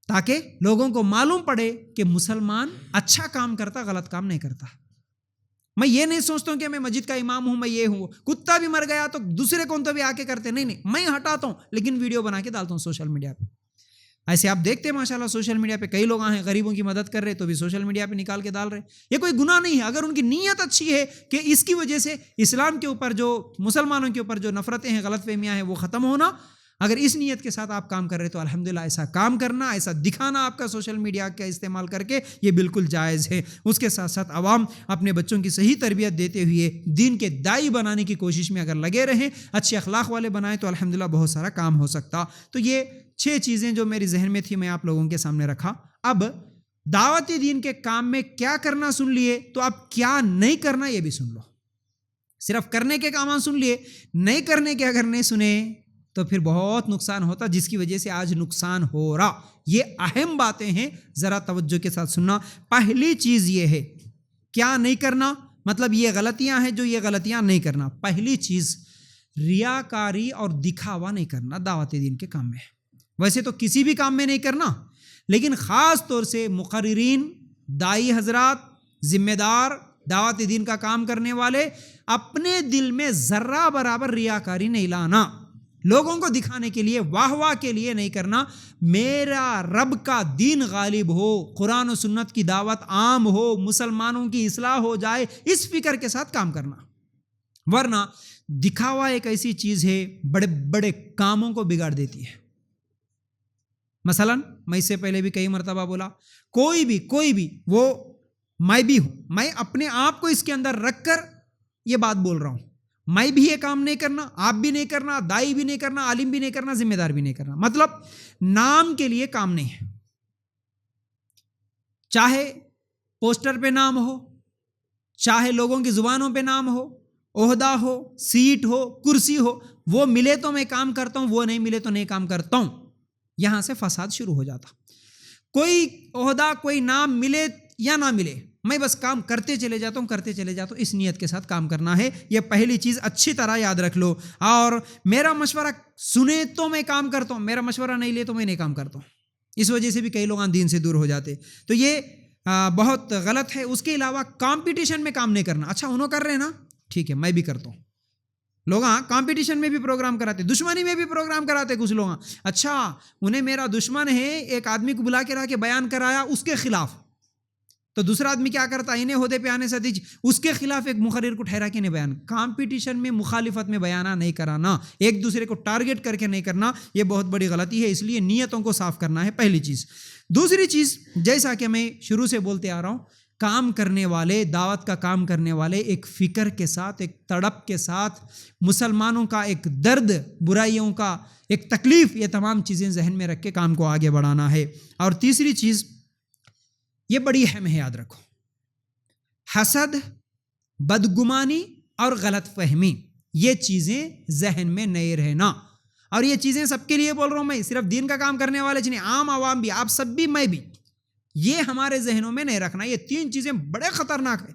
تاکہ لوگوں کو معلوم پڑے کہ مسلمان اچھا کام کرتا، غلط کام نہیں کرتا. میں یہ نہیں سوچتا ہوں کہ میں مسجد کا امام ہوں، میں یہ ہوں. کتا بھی مر گیا تو دوسرے کون تو بھی آ کے کرتے نہیں، میں ہٹاتا ہوں لیکن ویڈیو بنا کے ڈالتا ہوں سوشل میڈیا پہ. ایسے آپ دیکھتے ہیں ماشاءاللہ سوشل میڈیا پہ کئی لوگ ہیں غریبوں کی مدد کر رہے تو بھی سوشل میڈیا پہ نکال کے ڈال رہے. یہ کوئی گناہ نہیں ہے اگر ان کی نیت اچھی ہے کہ اس کی وجہ سے اسلام کے اوپر، جو مسلمانوں کے اوپر جو نفرتیں ہیں، غلط فہمیاں ہیں، وہ ختم ہونا. اگر اس نیت کے ساتھ آپ کام کر رہے تو الحمدللہ ایسا کام کرنا، ایسا دکھانا آپ کا سوشل میڈیا کا استعمال کر کے یہ بالکل جائز ہے. اس کے ساتھ ساتھ عوام اپنے بچوں کی صحیح تربیت دیتے ہوئے دین کے داعی بنانے کی کوشش میں اگر لگے رہیں، اچھے اخلاق والے بنائیں تو الحمدللہ بہت سارا کام ہو سکتا. تو یہ 6 چیزیں جو میری ذہن میں تھی میں آپ لوگوں کے سامنے رکھا. اب دعوت دین کے کام میں کیا کرنا سن لیے، تو اب کیا نہیں کرنا یہ بھی سن لو. صرف کرنے کے کام سن لیے, نہیں کرنے کے اگر نہیں سنے تو پھر بہت نقصان ہوتا, جس کی وجہ سے آج نقصان ہو رہا. یہ اہم باتیں ہیں, ذرا توجہ کے ساتھ سننا. پہلی چیز یہ ہے کیا نہیں کرنا, مطلب یہ غلطیاں ہیں جو یہ غلطیاں نہیں کرنا. پہلی چیز ریاکاری اور دکھاوا نہیں کرنا دعوت دین کے کام میں. ویسے تو کسی بھی کام میں نہیں کرنا, لیکن خاص طور سے مقررین, دائی حضرات, ذمہ دار, دعوت دین کا کام کرنے والے اپنے دل میں ذرہ برابر ریاکاری نہیں لانا. لوگوں کو دکھانے کے لیے, واہ واہ کے لیے نہیں کرنا. میرا رب کا دین غالب ہو, قرآن و سنت کی دعوت عام ہو, مسلمانوں کی اصلاح ہو جائے, اس فکر کے ساتھ کام کرنا. ورنہ دکھاوا ایک ایسی چیز ہے بڑے بڑے کاموں کو بگاڑ دیتی ہے. مثلا میں اس سے پہلے بھی کئی مرتبہ بولا, کوئی بھی وہ میں بھی ہوں, میں اپنے آپ کو اس کے اندر رکھ کر یہ بات بول رہا ہوں. میں بھی یہ کام نہیں کرنا, آپ بھی نہیں کرنا, دائی بھی نہیں کرنا, عالم بھی نہیں کرنا, ذمہ دار بھی نہیں کرنا. مطلب نام کے لیے کام نہیں ہے. چاہے پوسٹر پہ نام ہو, چاہے لوگوں کی زبانوں پہ نام ہو, عہدہ ہو, سیٹ ہو, کرسی ہو, وہ ملے تو میں کام کرتا ہوں, وہ نہیں ملے تو نہیں کام کرتا ہوں. یہاں سے فساد شروع ہو جاتا. کوئی عہدہ, کوئی نام ملے یا نہ ملے, میں بس کام کرتے چلے جاتا ہوں, اس نیت کے ساتھ کام کرنا ہے. یہ پہلی چیز اچھی طرح یاد رکھ لو. اور میرا مشورہ سنے تو میں کام کرتا ہوں, میرا مشورہ نہیں لے تو میں نہیں کام کرتا ہوں. اس وجہ سے بھی کئی لوگ دین سے دور ہو جاتے. تو یہ بہت غلط ہے. اس کے علاوہ کمپٹیشن میں کام نہیں کرنا. اچھا انہوں کر رہے ہیں نا, ٹھیک ہے میں بھی کرتا ہوں. لوگ کمپٹیشن میں بھی پروگرام کراتے, دشمنی میں بھی پروگرام کراتے کچھ لوگ. اچھا انہیں میرا دشمن ہے, ایک آدمی کو بلا کے رہا کے بیان کرایا اس کے خلاف, تو دوسرا آدمی کیا کرتا ہے, انہیں عہدے پہ آنے سے اس کے خلاف ایک مقرر کو ٹھہرا کے نہیں بیان. کمپٹیشن میں مخالفت میں بیانہ نہیں کرانا, ایک دوسرے کو ٹارگٹ کر کے نہیں کرنا, یہ بہت بڑی غلطی ہے. اس لیے نیتوں کو صاف کرنا ہے, پہلی چیز. دوسری چیز, جیسا کہ میں شروع سے بولتے آ رہا ہوں, کام کرنے والے, دعوت کا کام کرنے والے ایک فکر کے ساتھ, ایک تڑپ کے ساتھ, مسلمانوں کا ایک درد, برائیوں کا ایک تکلیف, یہ تمام چیزیں ذہن میں رکھ کے کام کو آگے بڑھانا ہے. اور تیسری چیز یہ بڑی اہم ہے, یاد رکھو, حسد, بدگمانی اور غلط فہمی, یہ چیزیں ذہن میں نہیں رہنا. اور یہ چیزیں سب کے لیے بول رہا ہوں میں, صرف دین کا کام کرنے والے نہیں, عام عوام بھی, آپ سب بھی, میں بھی, یہ ہمارے ذہنوں میں نہیں رکھنا. یہ تین چیزیں بڑے خطرناک ہیں,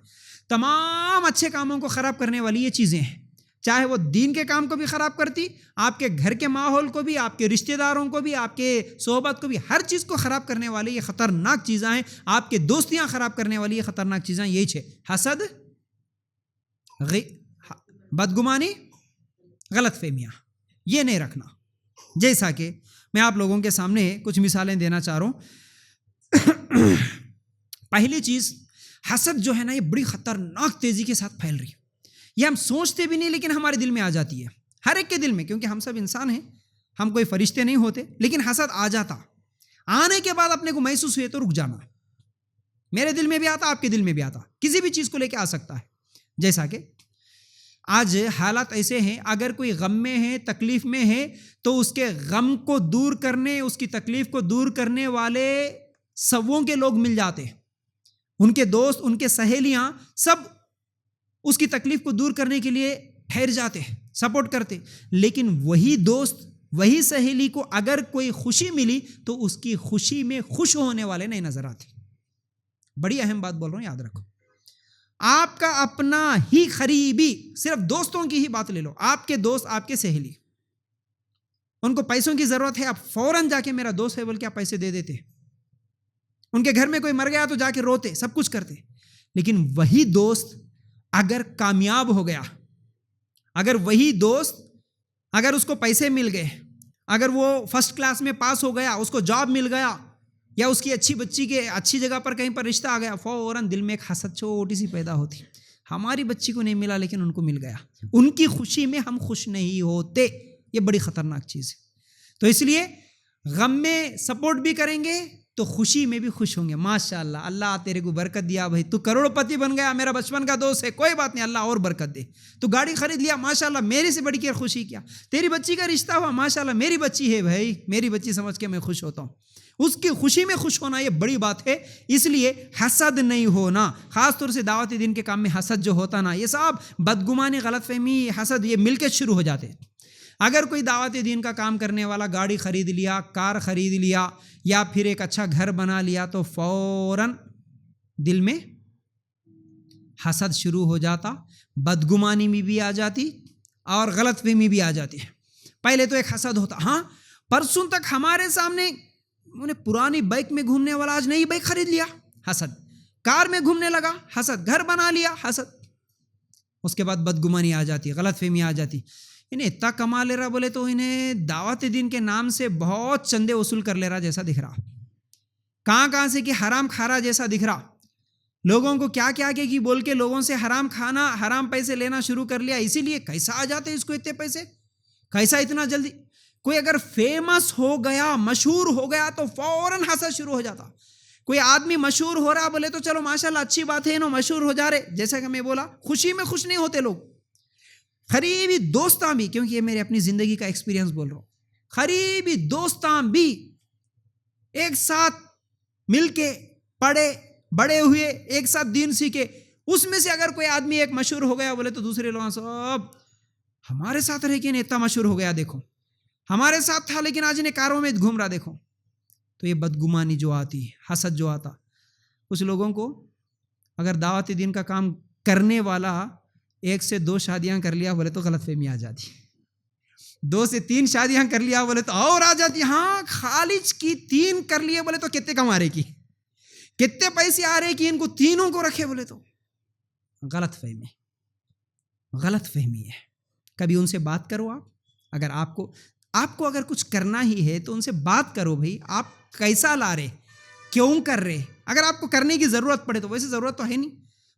تمام اچھے کاموں کو خراب کرنے والی یہ چیزیں ہیں. چاہے وہ دین کے کام کو بھی خراب کرتی, آپ کے گھر کے ماحول کو بھی, آپ کے رشتہ داروں کو بھی, آپ کے صحبت کو بھی, ہر چیز کو خراب کرنے والی یہ خطرناک چیزیں ہیں. آپ کے دوستیاں خراب کرنے والی یہ خطرناک چیزیں یہی چھ: حسد, بدگمانی, غلط فہمیاں. یہ نہیں رکھنا. جیسا کہ میں آپ لوگوں کے سامنے کچھ مثالیں دینا چاہ رہا ہوں. پہلی چیز, حسد جو ہے نا, یہ بڑی خطرناک تیزی کے ساتھ پھیل رہی ہے. یہ ہم سوچتے بھی نہیں, لیکن ہمارے دل میں آ جاتی ہے, ہر ایک کے دل میں, کیونکہ ہم سب انسان ہیں, ہم کوئی فرشتے نہیں ہوتے. لیکن حسد آ جاتا, آنے کے بعد اپنے کو محسوس ہوئے تو رک جانا. میرے دل میں بھی آتا, آپ کے دل میں بھی آتا, کسی بھی چیز کو لے کے آ سکتا ہے. جیسا کہ آج حالات ایسے ہیں, اگر کوئی غم میں ہے, تکلیف میں ہے, تو اس کے غم کو دور کرنے, اس کی تکلیف کو دور کرنے والے سووں کے لوگ مل جاتے ہیں, ان کے دوست, ان کے سہیلیاں, سب اس کی تکلیف کو دور کرنے کے لیے ٹھہر جاتے ہیں, سپورٹ کرتے. لیکن وہی دوست, وہی سہیلی کو اگر کوئی خوشی ملی تو اس کی خوشی میں خوش ہونے والے نہیں نظر آتے. بڑی اہم بات بول رہا ہوں, یاد رکھو. آپ کا اپنا ہی قریبی, صرف دوستوں کی ہی بات لے لو, آپ کے دوست, آپ کے سہیلی, ان کو پیسوں کی ضرورت ہے, آپ فوراً جا کے میرا دوست ہے بول کے آپ پیسے دے دیتے. ان کے گھر میں کوئی مر گیا تو جا کے روتے, سب کچھ کرتے. لیکن وہی دوست اگر کامیاب ہو گیا, اگر وہی دوست, اگر اس کو پیسے مل گئے, اگر وہ فرسٹ کلاس میں پاس ہو گیا, اس کو جاب مل گیا, یا اس کی اچھی بچی کے اچھی جگہ پر کہیں پر رشتہ آ گیا, فوراً دل میں ایک حسد چھوٹی سی پیدا ہوتی. ہماری بچی کو نہیں ملا لیکن ان کو مل گیا, ان کی خوشی میں ہم خوش نہیں ہوتے. یہ بڑی خطرناک چیز ہے. تو اس لیے غم میں سپورٹ بھی کریں گے تو خوشی میں بھی خوش ہوں گے. ماشاء اللہ, اللہ تیرے کو برکت دیا بھائی, تو کروڑ پتی بن گیا, میرا بچپن کا دوست ہے, کوئی بات نہیں, اللہ اور برکت دے. تو گاڑی خرید لیا, ماشاء اللہ, میرے سے بڑی کے خوشی کیا. تیری بچی کا رشتہ ہوا, ماشاء اللہ, میری بچی ہے بھائی, میری بچی سمجھ کے میں خوش ہوتا ہوں. اس کی خوشی میں خوش ہونا یہ بڑی بات ہے. اس لیے حسد نہیں ہونا, خاص طور سے دعوت دین کے کام میں حسد جو ہوتا نا, یہ سب بدگمانی, غلط فہمی, حسد, یہ مل کے شروع ہو جاتے. اگر کوئی دعوت دین کا کام کرنے والا گاڑی خرید لیا, کار خرید لیا, یا پھر ایک اچھا گھر بنا لیا, تو فوراً دل میں حسد شروع ہو جاتا, بدگمانی میں بھی آ جاتی اور غلط فہمی بھی آ جاتی ہے. پہلے تو ایک حسد ہوتا, ہاں پرسوں تک ہمارے سامنے انہیں پرانی بائک میں گھومنے والا آج نئی بائک خرید لیا, حسد. کار میں گھومنے لگا, حسد. گھر بنا لیا, حسد. اس کے بعد بدگمانی آ جاتی, غلط فہمی آ جاتی. انہیں اتنا کما لے رہا بولے تو انہیں دعوت دین کے نام سے بہت چندے وصول کر لے رہا جیسا دکھ رہا, کہاں سے کہ حرام کھا رہا جیسا دکھ رہا. لوگوں کو کیا کہ بول کے لوگوں سے حرام کھانا, حرام پیسے لینا شروع کر لیا. اسی لیے کیسا آ جاتے اس کو اتنے پیسے, کیسا اتنا جلدی. کوئی اگر فیمس ہو گیا, مشہور ہو گیا, تو فوراً حسد شروع ہو جاتا. کوئی آدمی مشہور ہو رہا بولے تو چلو ماشاءاللہ اچھی بات ہے, مشہور ہو جا رہے. جیسا کہ میں بولا, خوشی میں خوش نہیں ہوتے لوگ. قریبی دوستاں بھی, کیونکہ یہ میرے اپنی زندگی کا ایکسپیرینس بول رہا ہوں, قریبی دوستاں بھی ایک ساتھ مل کے پڑھے بڑے ہوئے, ایک ساتھ دین سیکھے, اس میں سے اگر کوئی آدمی ایک مشہور ہو گیا بولے تو دوسرے لوگوں سب ہمارے ساتھ رہ کے اتنا مشہور ہو گیا, دیکھو ہمارے ساتھ تھا لیکن آج انہیں کاروں میں گھوم رہا, دیکھو. تو یہ بدگمانی جو آتی, حسد جو آتا. کچھ لوگوں کو اگر دعوت دین کا کام کرنے والا 1 سے 2 شادیاں کر لیا بولے تو غلط فہمی آ جاتی, 2 سے 3 شادیاں کر لیا بولے تو اور آ جاتی. ہاں خالص کی 3 کر لیے بولے تو کتنے کما رہے کی, کتنے پیسے آ رہے کہ ان کو تینوں کو رکھے بولے تو غلط فہمی ہے. کبھی ان سے بات کرو. اگر آپ کو اگر کچھ کرنا ہی ہے تو ان سے بات کرو, بھائی آپ کیسا لا رہے, کیوں کر رہے. اگر آپ کو کرنے کی ضرورت پڑے تو, ویسے ضرورت تو ہے نہیں,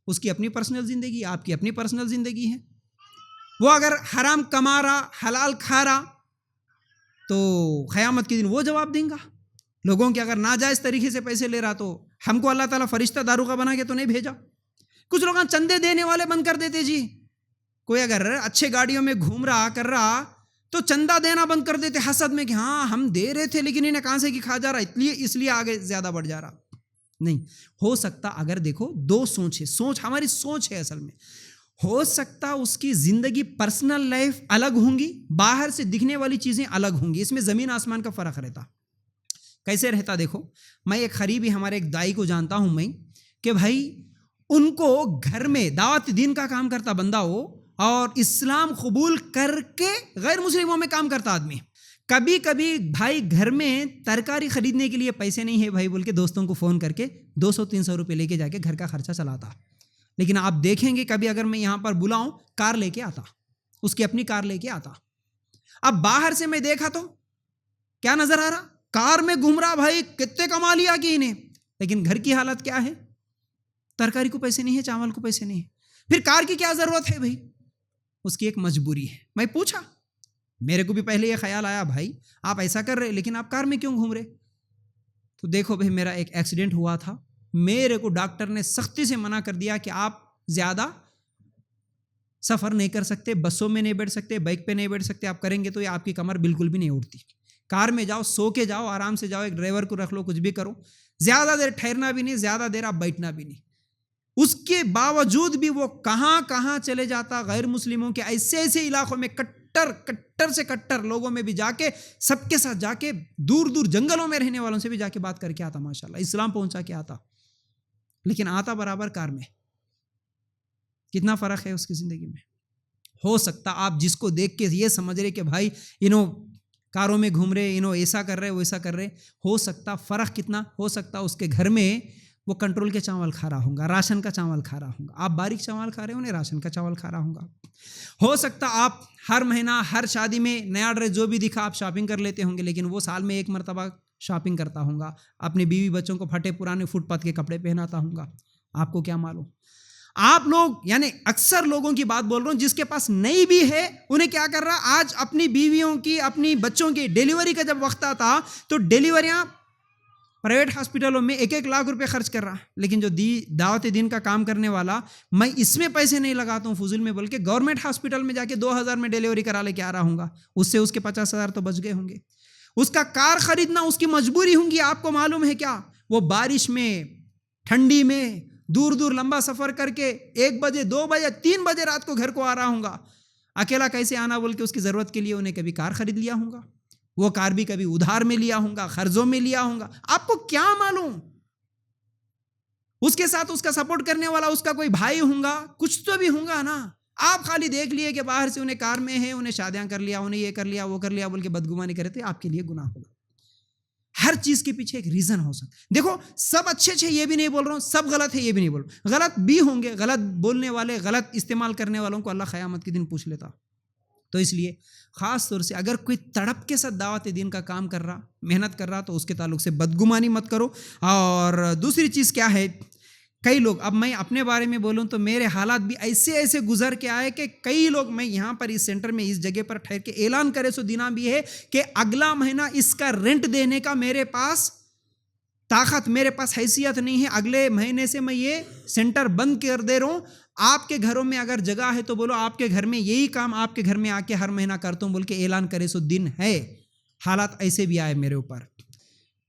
اس کی اپنی پرسنل زندگی, آپ کی اپنی پرسنل زندگی ہے. وہ اگر حرام کما رہا, حلال کھا رہا, تو قیامت کے دن وہ جواب دیں گا. لوگوں کے اگر ناجائز طریقے سے پیسے لے رہا تو ہم کو اللہ تعالیٰ فرشتہ داروغہ بنا کے تو نہیں بھیجا. کچھ لوگ چندے دینے والے بند کر دیتے جی. کوئی اگر اچھے گاڑیوں میں گھوم رہا کر رہا تو چندہ دینا بند کر دیتے حسد میں کہ ہاں ہم دے رہے تھے لیکن انہیں کہاں سے کہ کھا جا رہا, اس لیے آگے زیادہ بڑھ جا رہا. نہیں ہو سکتا, اگر دیکھو 2 سوچ ہے, ہماری سوچ ہے اصل میں. ہو سکتا اس کی زندگی پرسنل لائف الگ ہوں گی, باہر سے دکھنے والی چیزیں الگ ہوں گی, اس میں زمین آسمان کا فرق رہتا. کیسے رہتا دیکھو, میں ایک قریبی ہمارے ایک دائی کو جانتا ہوں میں, کہ بھائی ان کو گھر میں دعوت دین کا کام کرتا بندہ ہو اور اسلام قبول کر کے غیر مسلموں میں کام کرتا آدمی. کبھی کبھی بھائی گھر میں ترکاری خریدنے کے لیے پیسے نہیں ہے بھائی بول کے دوستوں کو فون کر کے 200-300 روپے لے کے جا کے گھر کا خرچہ چلاتا. لیکن آپ دیکھیں گے کبھی اگر میں یہاں پر بلاؤں, کار لے کے آتا, اس کی اپنی کار لے کے آتا. اب باہر سے میں دیکھا تو کیا نظر آ رہا, کار میں گھوم رہا بھائی, کتنے کما لیا کہ انہیں, لیکن گھر کی حالت کیا ہے, ترکاری کو پیسے نہیں ہے, چاول کو پیسے نہیں ہے. پھر کار کی کیا ضرورت ہے بھائی, اس کی ایک مجبوری ہے. میں پوچھا, میرے کو بھی پہلے یہ خیال آیا بھائی آپ ایسا کر رہے لیکن آپ کار میں کیوں گھوم رہے. تو دیکھو بھائی میرا ایک ایکسیڈنٹ ہوا تھا, میرے کو ڈاکٹر نے سختی سے منع کر دیا کہ آپ زیادہ سفر نہیں کر سکتے, بسوں میں نہیں بیٹھ سکتے, بائک پہ نہیں بیٹھ سکتے. آپ کریں گے تو یہ آپ کی کمر بالکل بھی نہیں اٹھتی. کار میں جاؤ, سو کے جاؤ, آرام سے جاؤ, ایک ڈرائیور کو رکھ لو, کچھ بھی کرو, زیادہ دیر ٹھہرنا بھی نہیں, زیادہ دیر آپ بیٹھنا بھی نہیں. اس کے باوجود بھی وہ کہاں چلے جاتا, غیر مسلموں کے ایسے علاقوں میں, کٹر سے کٹر لوگوں میں بھی جا کے, سب کے ساتھ جا کے, دور جنگلوں میں رہنے والوں سے بھی جا کے بات کر کے آتا, ماشاءاللہ اسلام پہنچا کے آتا. لیکن آتا برابر کار میں. کتنا فرق ہے اس کی زندگی میں. ہو سکتا آپ جس کو دیکھ کے یہ سمجھ رہے کہ بھائی انہوں کاروں میں گھوم رہے, انہوں ایسا کر رہے, ویسا کر رہے, ہو سکتا فرق کتنا ہو سکتا اس کے گھر میں وہ کنٹرول کے چاول کھا رہا ہوں گا, راشن کا چاول کھا رہا ہوں گا. آپ باریک چاول کھا رہے ہوں, انہیں راشن کا چاول کھا رہا ہوں گا. ہو سکتا آپ ہر مہینہ ہر شادی میں نیا ڈریس جو بھی دکھا آپ شاپنگ کر لیتے ہوں گے, لیکن وہ سال میں 1 مرتبہ شاپنگ کرتا ہوں گا, اپنی بیوی بچوں کو پھٹے پرانے فٹ پاتھ کے کپڑے پہناتا ہوں گا. آپ کو کیا معلوم. آپ لوگ یعنی اکثر لوگوں کی بات بول رہا ہوں, جس کے پاس نہیں بھی ہے انہیں کیا کر رہا, آج اپنی بیویوں کی, اپنی بچوں کی ڈیلیوری کا جب وقت آتا تو ڈیلیوریاں پرائیویٹ ہاسپٹلوں میں 1-1 لاکھ روپے خرچ کر رہا، لیکن جو دعوت دین کا کام کرنے والا، میں اس میں پیسے نہیں لگاتا ہوں فضول میں، بلکہ گورنمنٹ ہاسپٹل میں جا کے 2000 میں ڈیلیوری کرا لے کے آ رہا ہوں گا، اس سے اس کے 50,000 تو بچ گئے ہوں گے۔ اس کا کار خریدنا اس کی مجبوری ہوں گی، آپ کو معلوم ہے کیا؟ وہ بارش میں، ٹھنڈی میں، دور دور لمبا سفر کر کے 1 بجے 2 بجے 3 بجے رات کو گھر کو آ رہا ہوں گا، اکیلا کیسے آنا بول کے اس کی ضرورت کے لیے انہیں کبھی کار خرید لیا ہوں گا، وہ کار بھی کبھی ادھار میں لیا ہوں گا، قرضوں میں لیا ہوں گا، آپ کو کیا معلوم؟ اس کے ساتھ اس کا سپورٹ کرنے والا اس کا کوئی بھائی ہوں گا، کچھ تو بھی ہوں گا نا۔ آپ خالی دیکھ لیے کہ باہر سے انہیں کار میں ہے، انہیں شادیاں کر لیا، انہیں یہ کر لیا وہ کر لیا بول کے بدگمانی کرے تھے، آپ کے لیے گناہ ہوگا۔ ہر چیز کے پیچھے ایک ریزن ہو سکتا ہے۔ دیکھو سب اچھے یہ بھی نہیں بول رہا ہوں، سب غلط ہے یہ بھی نہیں بول رہا ہوں، غلط بھی ہوں گے، غلط بولنے والے، غلط استعمال کرنے والوں کو اللہ قیامت کے دن پوچھ لیتا۔ تو اس لیے خاص طور سے اگر کوئی تڑپ کے ساتھ دعوت دین کا کام کر رہا، محنت کر رہا، تو اس کے تعلق سے بدگمانی مت کرو۔ اور دوسری چیز کیا ہے، کئی لوگ، اب میں اپنے بارے میں بولوں تو میرے حالات بھی ایسے گزر کے آئے کہ کئی لوگ، میں یہاں پر اس سینٹر میں اس جگہ پر ٹھہر کے اعلان کرے سو دینا بھی ہے کہ اگلا مہینہ اس کا رینٹ دینے کا میرے پاس طاقت، میرے پاس حیثیت نہیں ہے، اگلے مہینے سے میں یہ سینٹر بند کر دے رہا ہوں۔ آپ کے گھروں میں اگر جگہ ہے تو بولو، آپ کے گھر میں یہی کام آپ کے گھر میں آ کے ہر مہینہ کرتا ہوں بول کے اعلان کرے سو دن ہے۔ حالات ایسے بھی آئے میرے اوپر،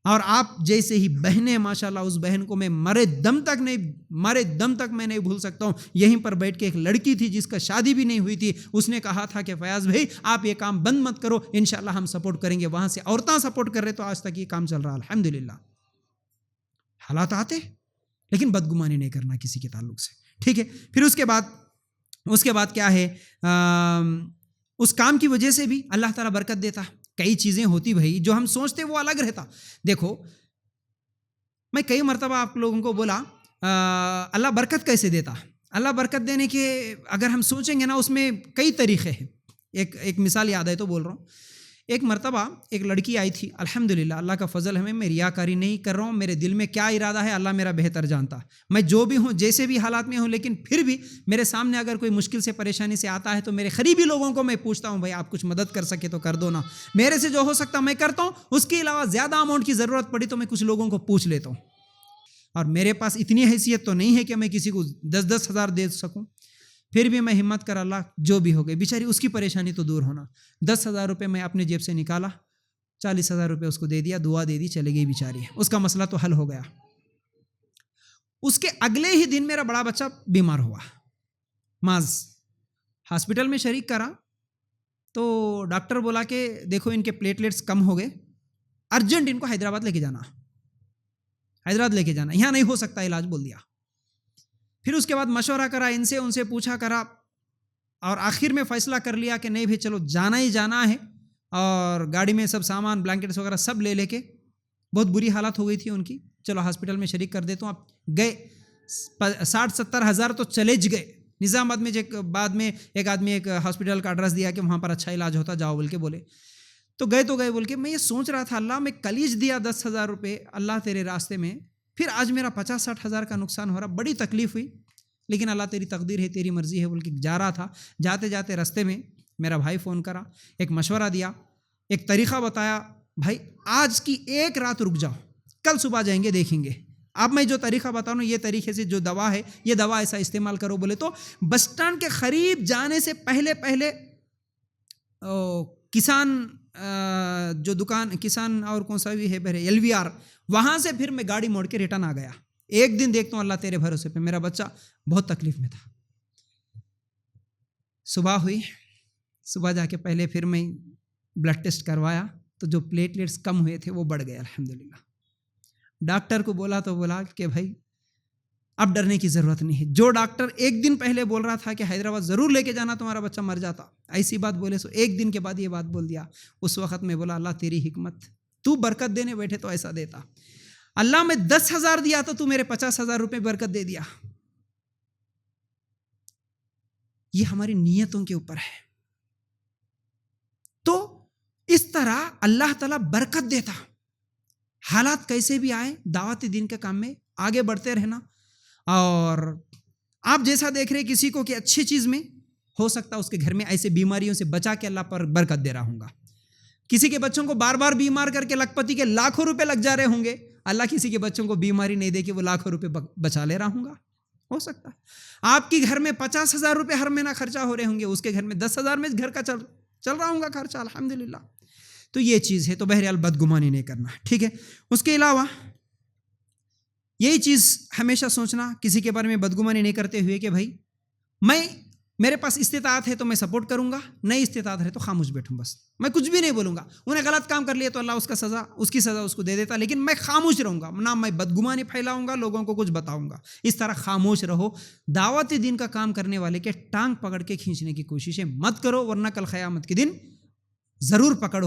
اور آپ جیسے ہی بہنیں، ماشاءاللہ اس بہن کو میں مرے دم تک میں نہیں بھول سکتا ہوں۔ یہیں پر بیٹھ کے ایک لڑکی تھی جس کا شادی بھی نہیں ہوئی تھی، اس نے کہا تھا کہ فیاض بھائی آپ یہ کام بند مت کرو، انشاءاللہ ہم سپورٹ کریں گے۔ وہاں سے عورتیں سپورٹ کر رہے تو آج تک یہ کام چل رہا الحمدللہ۔ حالات آتے، لیکن بدگمانی نہیں کرنا کسی کے تعلق سے، ٹھیک ہے۔ پھر اس کے بعد کیا ہے، اس کام کی وجہ سے بھی اللہ تعالیٰ برکت دیتا۔ کئی چیزیں ہوتی بھائی جو ہم سوچتے وہ الگ رہتا۔ دیکھو میں کئی مرتبہ آپ لوگوں کو بولا اللہ برکت کیسے دیتا۔ اللہ برکت دینے کے اگر ہم سوچیں گے نا، اس میں کئی طریقے ہیں۔ ایک مثال یاد ہے تو بول رہا ہوں۔ ایک مرتبہ ایک لڑکی آئی تھی، الحمدللہ اللہ کا فضل ہے، میں ریاکاری نہیں کر رہا ہوں، میرے دل میں کیا ارادہ ہے اللہ میرا بہتر جانتا۔ میں جو بھی ہوں، جیسے بھی حالات میں ہوں، لیکن پھر بھی میرے سامنے اگر کوئی مشکل سے پریشانی سے آتا ہے تو میرے قریبی لوگوں کو میں پوچھتا ہوں، بھائی آپ کچھ مدد کر سکے تو کر دو نا، میرے سے جو ہو سکتا میں کرتا ہوں، اس کے علاوہ زیادہ اماؤنٹ کی ضرورت پڑی تو میں کچھ لوگوں کو پوچھ لیتا ہوں۔ اور میرے پاس اتنی حیثیت تو نہیں ہے کہ میں کسی کو 10-10 ہزار دے سکوں، پھر بھی میں ہمت کر اللہ جو بھی ہو گئی، بیچاری اس کی پریشانی تو دور ہونا۔ 10,000 روپے میں اپنے جیب سے نکالا، 40,000 روپے اس کو دے دیا، دعا دے دی، چلے گئی بیچاری، اس کا مسئلہ تو حل ہو گیا۔ اس کے اگلے ہی دن میرا بڑا بچہ بیمار ہوا، ہاسپٹل میں شریک کرا تو ڈاکٹر بولا کہ دیکھو ان کے پلیٹلیٹس کم ہو گئے، ارجنٹ ان کو حیدرآباد لے کے جانا، یہاں نہیں ہو سکتا علاج بول دیا۔ پھر اس کے بعد مشورہ کرا ان سے پوچھا کرا، اور آخر میں فیصلہ کر لیا کہ نہیں بھائی چلو جانا ہی جانا ہے۔ اور گاڑی میں سب سامان، بلینکٹس وغیرہ سب لے کے، بہت بری حالت ہو گئی تھی ان کی، چلو ہاسپٹل میں شریک کر دیتا ہوں۔ اب گئے 60-70 ہزار تو چلے گئے۔ نظام آباد میں بعد میں ایک آدمی ایک ہاسپٹل کا ایڈریس دیا کہ وہاں پر اچھا علاج ہوتا، جاؤ بول کے بولے، تو گئے بول کے میں یہ سوچ رہا تھا، اللہ میں کلیج دیا 10,000 روپے اللہ تیرے راستے میں، پھر آج میرا 50-60 ہزار کا نقصان ہو رہا، بڑی تکلیف ہوئی، لیکن اللہ تیری تقدیر ہے، تیری مرضی ہے بول کے جا رہا تھا۔ جاتے راستے میں میرا بھائی فون کرا، ایک مشورہ دیا، ایک طریقہ بتایا، بھائی آج کی ایک رات رک جاؤ، کل صبح جائیں گے دیکھیں گے۔ اب میں جو طریقہ بتاؤں یہ طریقے سے جو دوا ہے، یہ دوا ایسا استعمال کرو بولے تو بس اسٹینڈ کے قریب جانے سے پہلے کسان جو دکان، کسان اور کون سا بھی ہے LVR، وہاں سے پھر میں گاڑی موڑ کے ریٹرن آ گیا۔ ایک دن دیکھتا ہوں اللہ تیرے بھروسے پہ، میرا بچہ بہت تکلیف میں تھا۔ صبح ہوئی، صبح جا کے پہلے پھر میں بلڈ ٹیسٹ کروایا تو جو پلیٹلیٹس کم ہوئے تھے وہ بڑھ گئے الحمدللہ۔ ڈاکٹر کو بولا کہ بھائی اب ڈرنے کی ضرورت نہیں ہے۔ جو ڈاکٹر ایک دن پہلے بول رہا تھا کہ حیدرآباد ضرور لے کے جانا تمہارا بچہ مر جاتا، ایسی بات بولے سو ایک دن کے بعد یہ بات بول دیا۔ اس وقت میں بولا اللہ تیری حکمت، تو برکت دینے بیٹھے تو ایسا دیتا، اللہ میں 10,000 دیا تو میرے 50,000 روپے برکت دے دیا۔ یہ ہماری نیتوں کے اوپر ہے۔ تو اس طرح اللہ تعالیٰ برکت دیتا، حالات کیسے بھی آئے، دعوت دین کے کام میں آگے بڑھتے رہنا۔ اور آپ جیسا دیکھ رہے کسی کو کہ اچھی چیز میں ہو سکتا اس کے گھر میں ایسے بیماریوں سے بچا کے اللہ پر برکت دے رہا ہوں گا۔ کسی کے بچوں کو بار بار بیمار کر کے لکھپتی کے لاکھوں روپے لگ جا رہے ہوں گے، اللہ کسی کے بچوں کو بیماری نہیں دے کہ وہ لاکھوں روپے بچا لے رہا ہوں گا، ہو سکتا ہے۔ آپ کے گھر میں 50,000 روپے ہر مہینہ خرچہ ہو رہے ہوں گے، اس کے گھر میں 10,000 میں گھر کا چل رہا ہوں گا خرچہ، الحمدللہ۔ تو یہ چیز ہے، تو بہرحال بدگمانی نہیں کرنا، ٹھیک ہے۔ اس کے علاوہ یہی چیز ہمیشہ سوچنا کسی کے بارے میں بدگمانی نہیں کرتے ہوئے کہ بھائی میرے پاس استطاعت ہے تو میں سپورٹ کروں گا، نہیں استطاعت ہے تو خاموش بیٹھوں، بس میں کچھ بھی نہیں بولوں گا۔ انہیں غلط کام کر لیا تو اللہ اس کی سزا اس کو دے دیتا، لیکن میں خاموش رہوں گا، نہ میں بدگمانی پھیلاؤں گا، لوگوں کو کچھ بتاؤں گا۔ اس طرح خاموش رہو۔ دعوت دین کا کام کرنے والے کے ٹانگ پکڑ کے کھینچنے کی کوششیں مت کرو، ورنہ کل قیامت کے دن ضرور پکڑ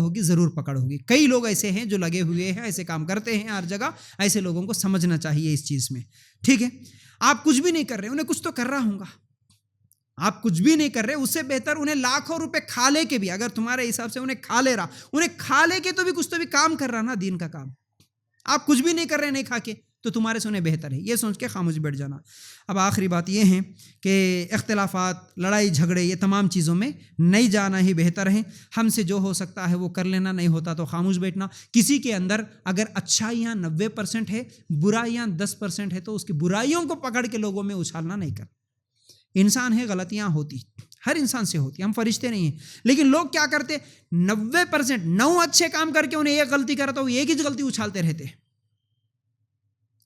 ہوگی۔ کئی لوگ ایسے ہیں جو لگے ہوئے ہیں، ایسے کام کرتے ہیں ہر جگہ، ایسے لوگوں کو سمجھنا چاہیے اس چیز میں، ٹھیک ہے۔ آپ کچھ بھی نہیں کر رہے، انہیں کچھ تو کر رہا ہوں گا۔ آپ کچھ بھی نہیں کر رہے، اس سے بہتر انہیں لاکھوں روپے کھا لے کے بھی، اگر تمہارے حساب سے انہیں کھا لے کے تو بھی کچھ تو بھی کام کر رہا نا دین کا کام۔ آپ کچھ بھی نہیں کر رہے نہیں کھا کے، تو تمہارے سے انہیں بہتر ہے، یہ سوچ کے خاموش بیٹھ جانا۔ اب آخری بات یہ ہے کہ اختلافات، لڑائی جھگڑے، یہ تمام چیزوں میں نہیں جانا ہی بہتر ہے۔ ہم سے جو ہو سکتا ہے وہ کر لینا، نہیں ہوتا تو خاموش بیٹھنا۔ کسی کے اندر اگر اچھائیاں 90% ہے، برائیاں 10% ہے، تو اس کی برائیوں کو پکڑ کے لوگوں میں اچھالنا نہیں کرنا۔ انسان ہے، غلطیاں ہوتی، ہر انسان سے ہوتی، ہم فرشتے نہیں ہیں، لیکن لوگ کیا کرتے، 90% 9 اچھے کام کر کے انہیں ایک غلطی کرتا ہو، ایک ہی غلطی اچھالتے رہتے،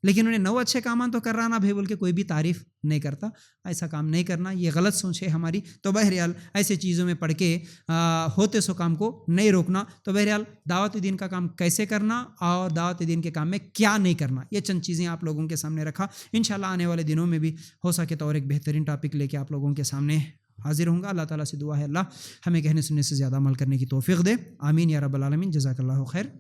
لیکن انہیں 9 اچھے کام تو کر رہا نا بھائی بول کے کوئی بھی تعریف نہیں کرتا۔ ایسا کام نہیں کرنا، یہ غلط سوچ ہے ہماری۔ تو بہرحال ایسے چیزوں میں پڑھ کے ہوتے سو کام کو نہیں روکنا۔ تو بہرحال دعوت دین کا کام کیسے کرنا اور دعوت دین کے کام میں کیا نہیں کرنا، یہ چند چیزیں آپ لوگوں کے سامنے رکھا۔ انشاءاللہ آنے والے دنوں میں بھی ہو سکے تو اور ایک بہترین ٹاپک لے کے آپ لوگوں کے سامنے حاضر ہوں گا۔ اللہ تعالیٰ سے دعا ہے اللہ ہمیں کہنے سننے سے زیادہ عمل کرنے کی توفیق دے، آمین یا رب العالمین۔ جزاک اللہ خیر۔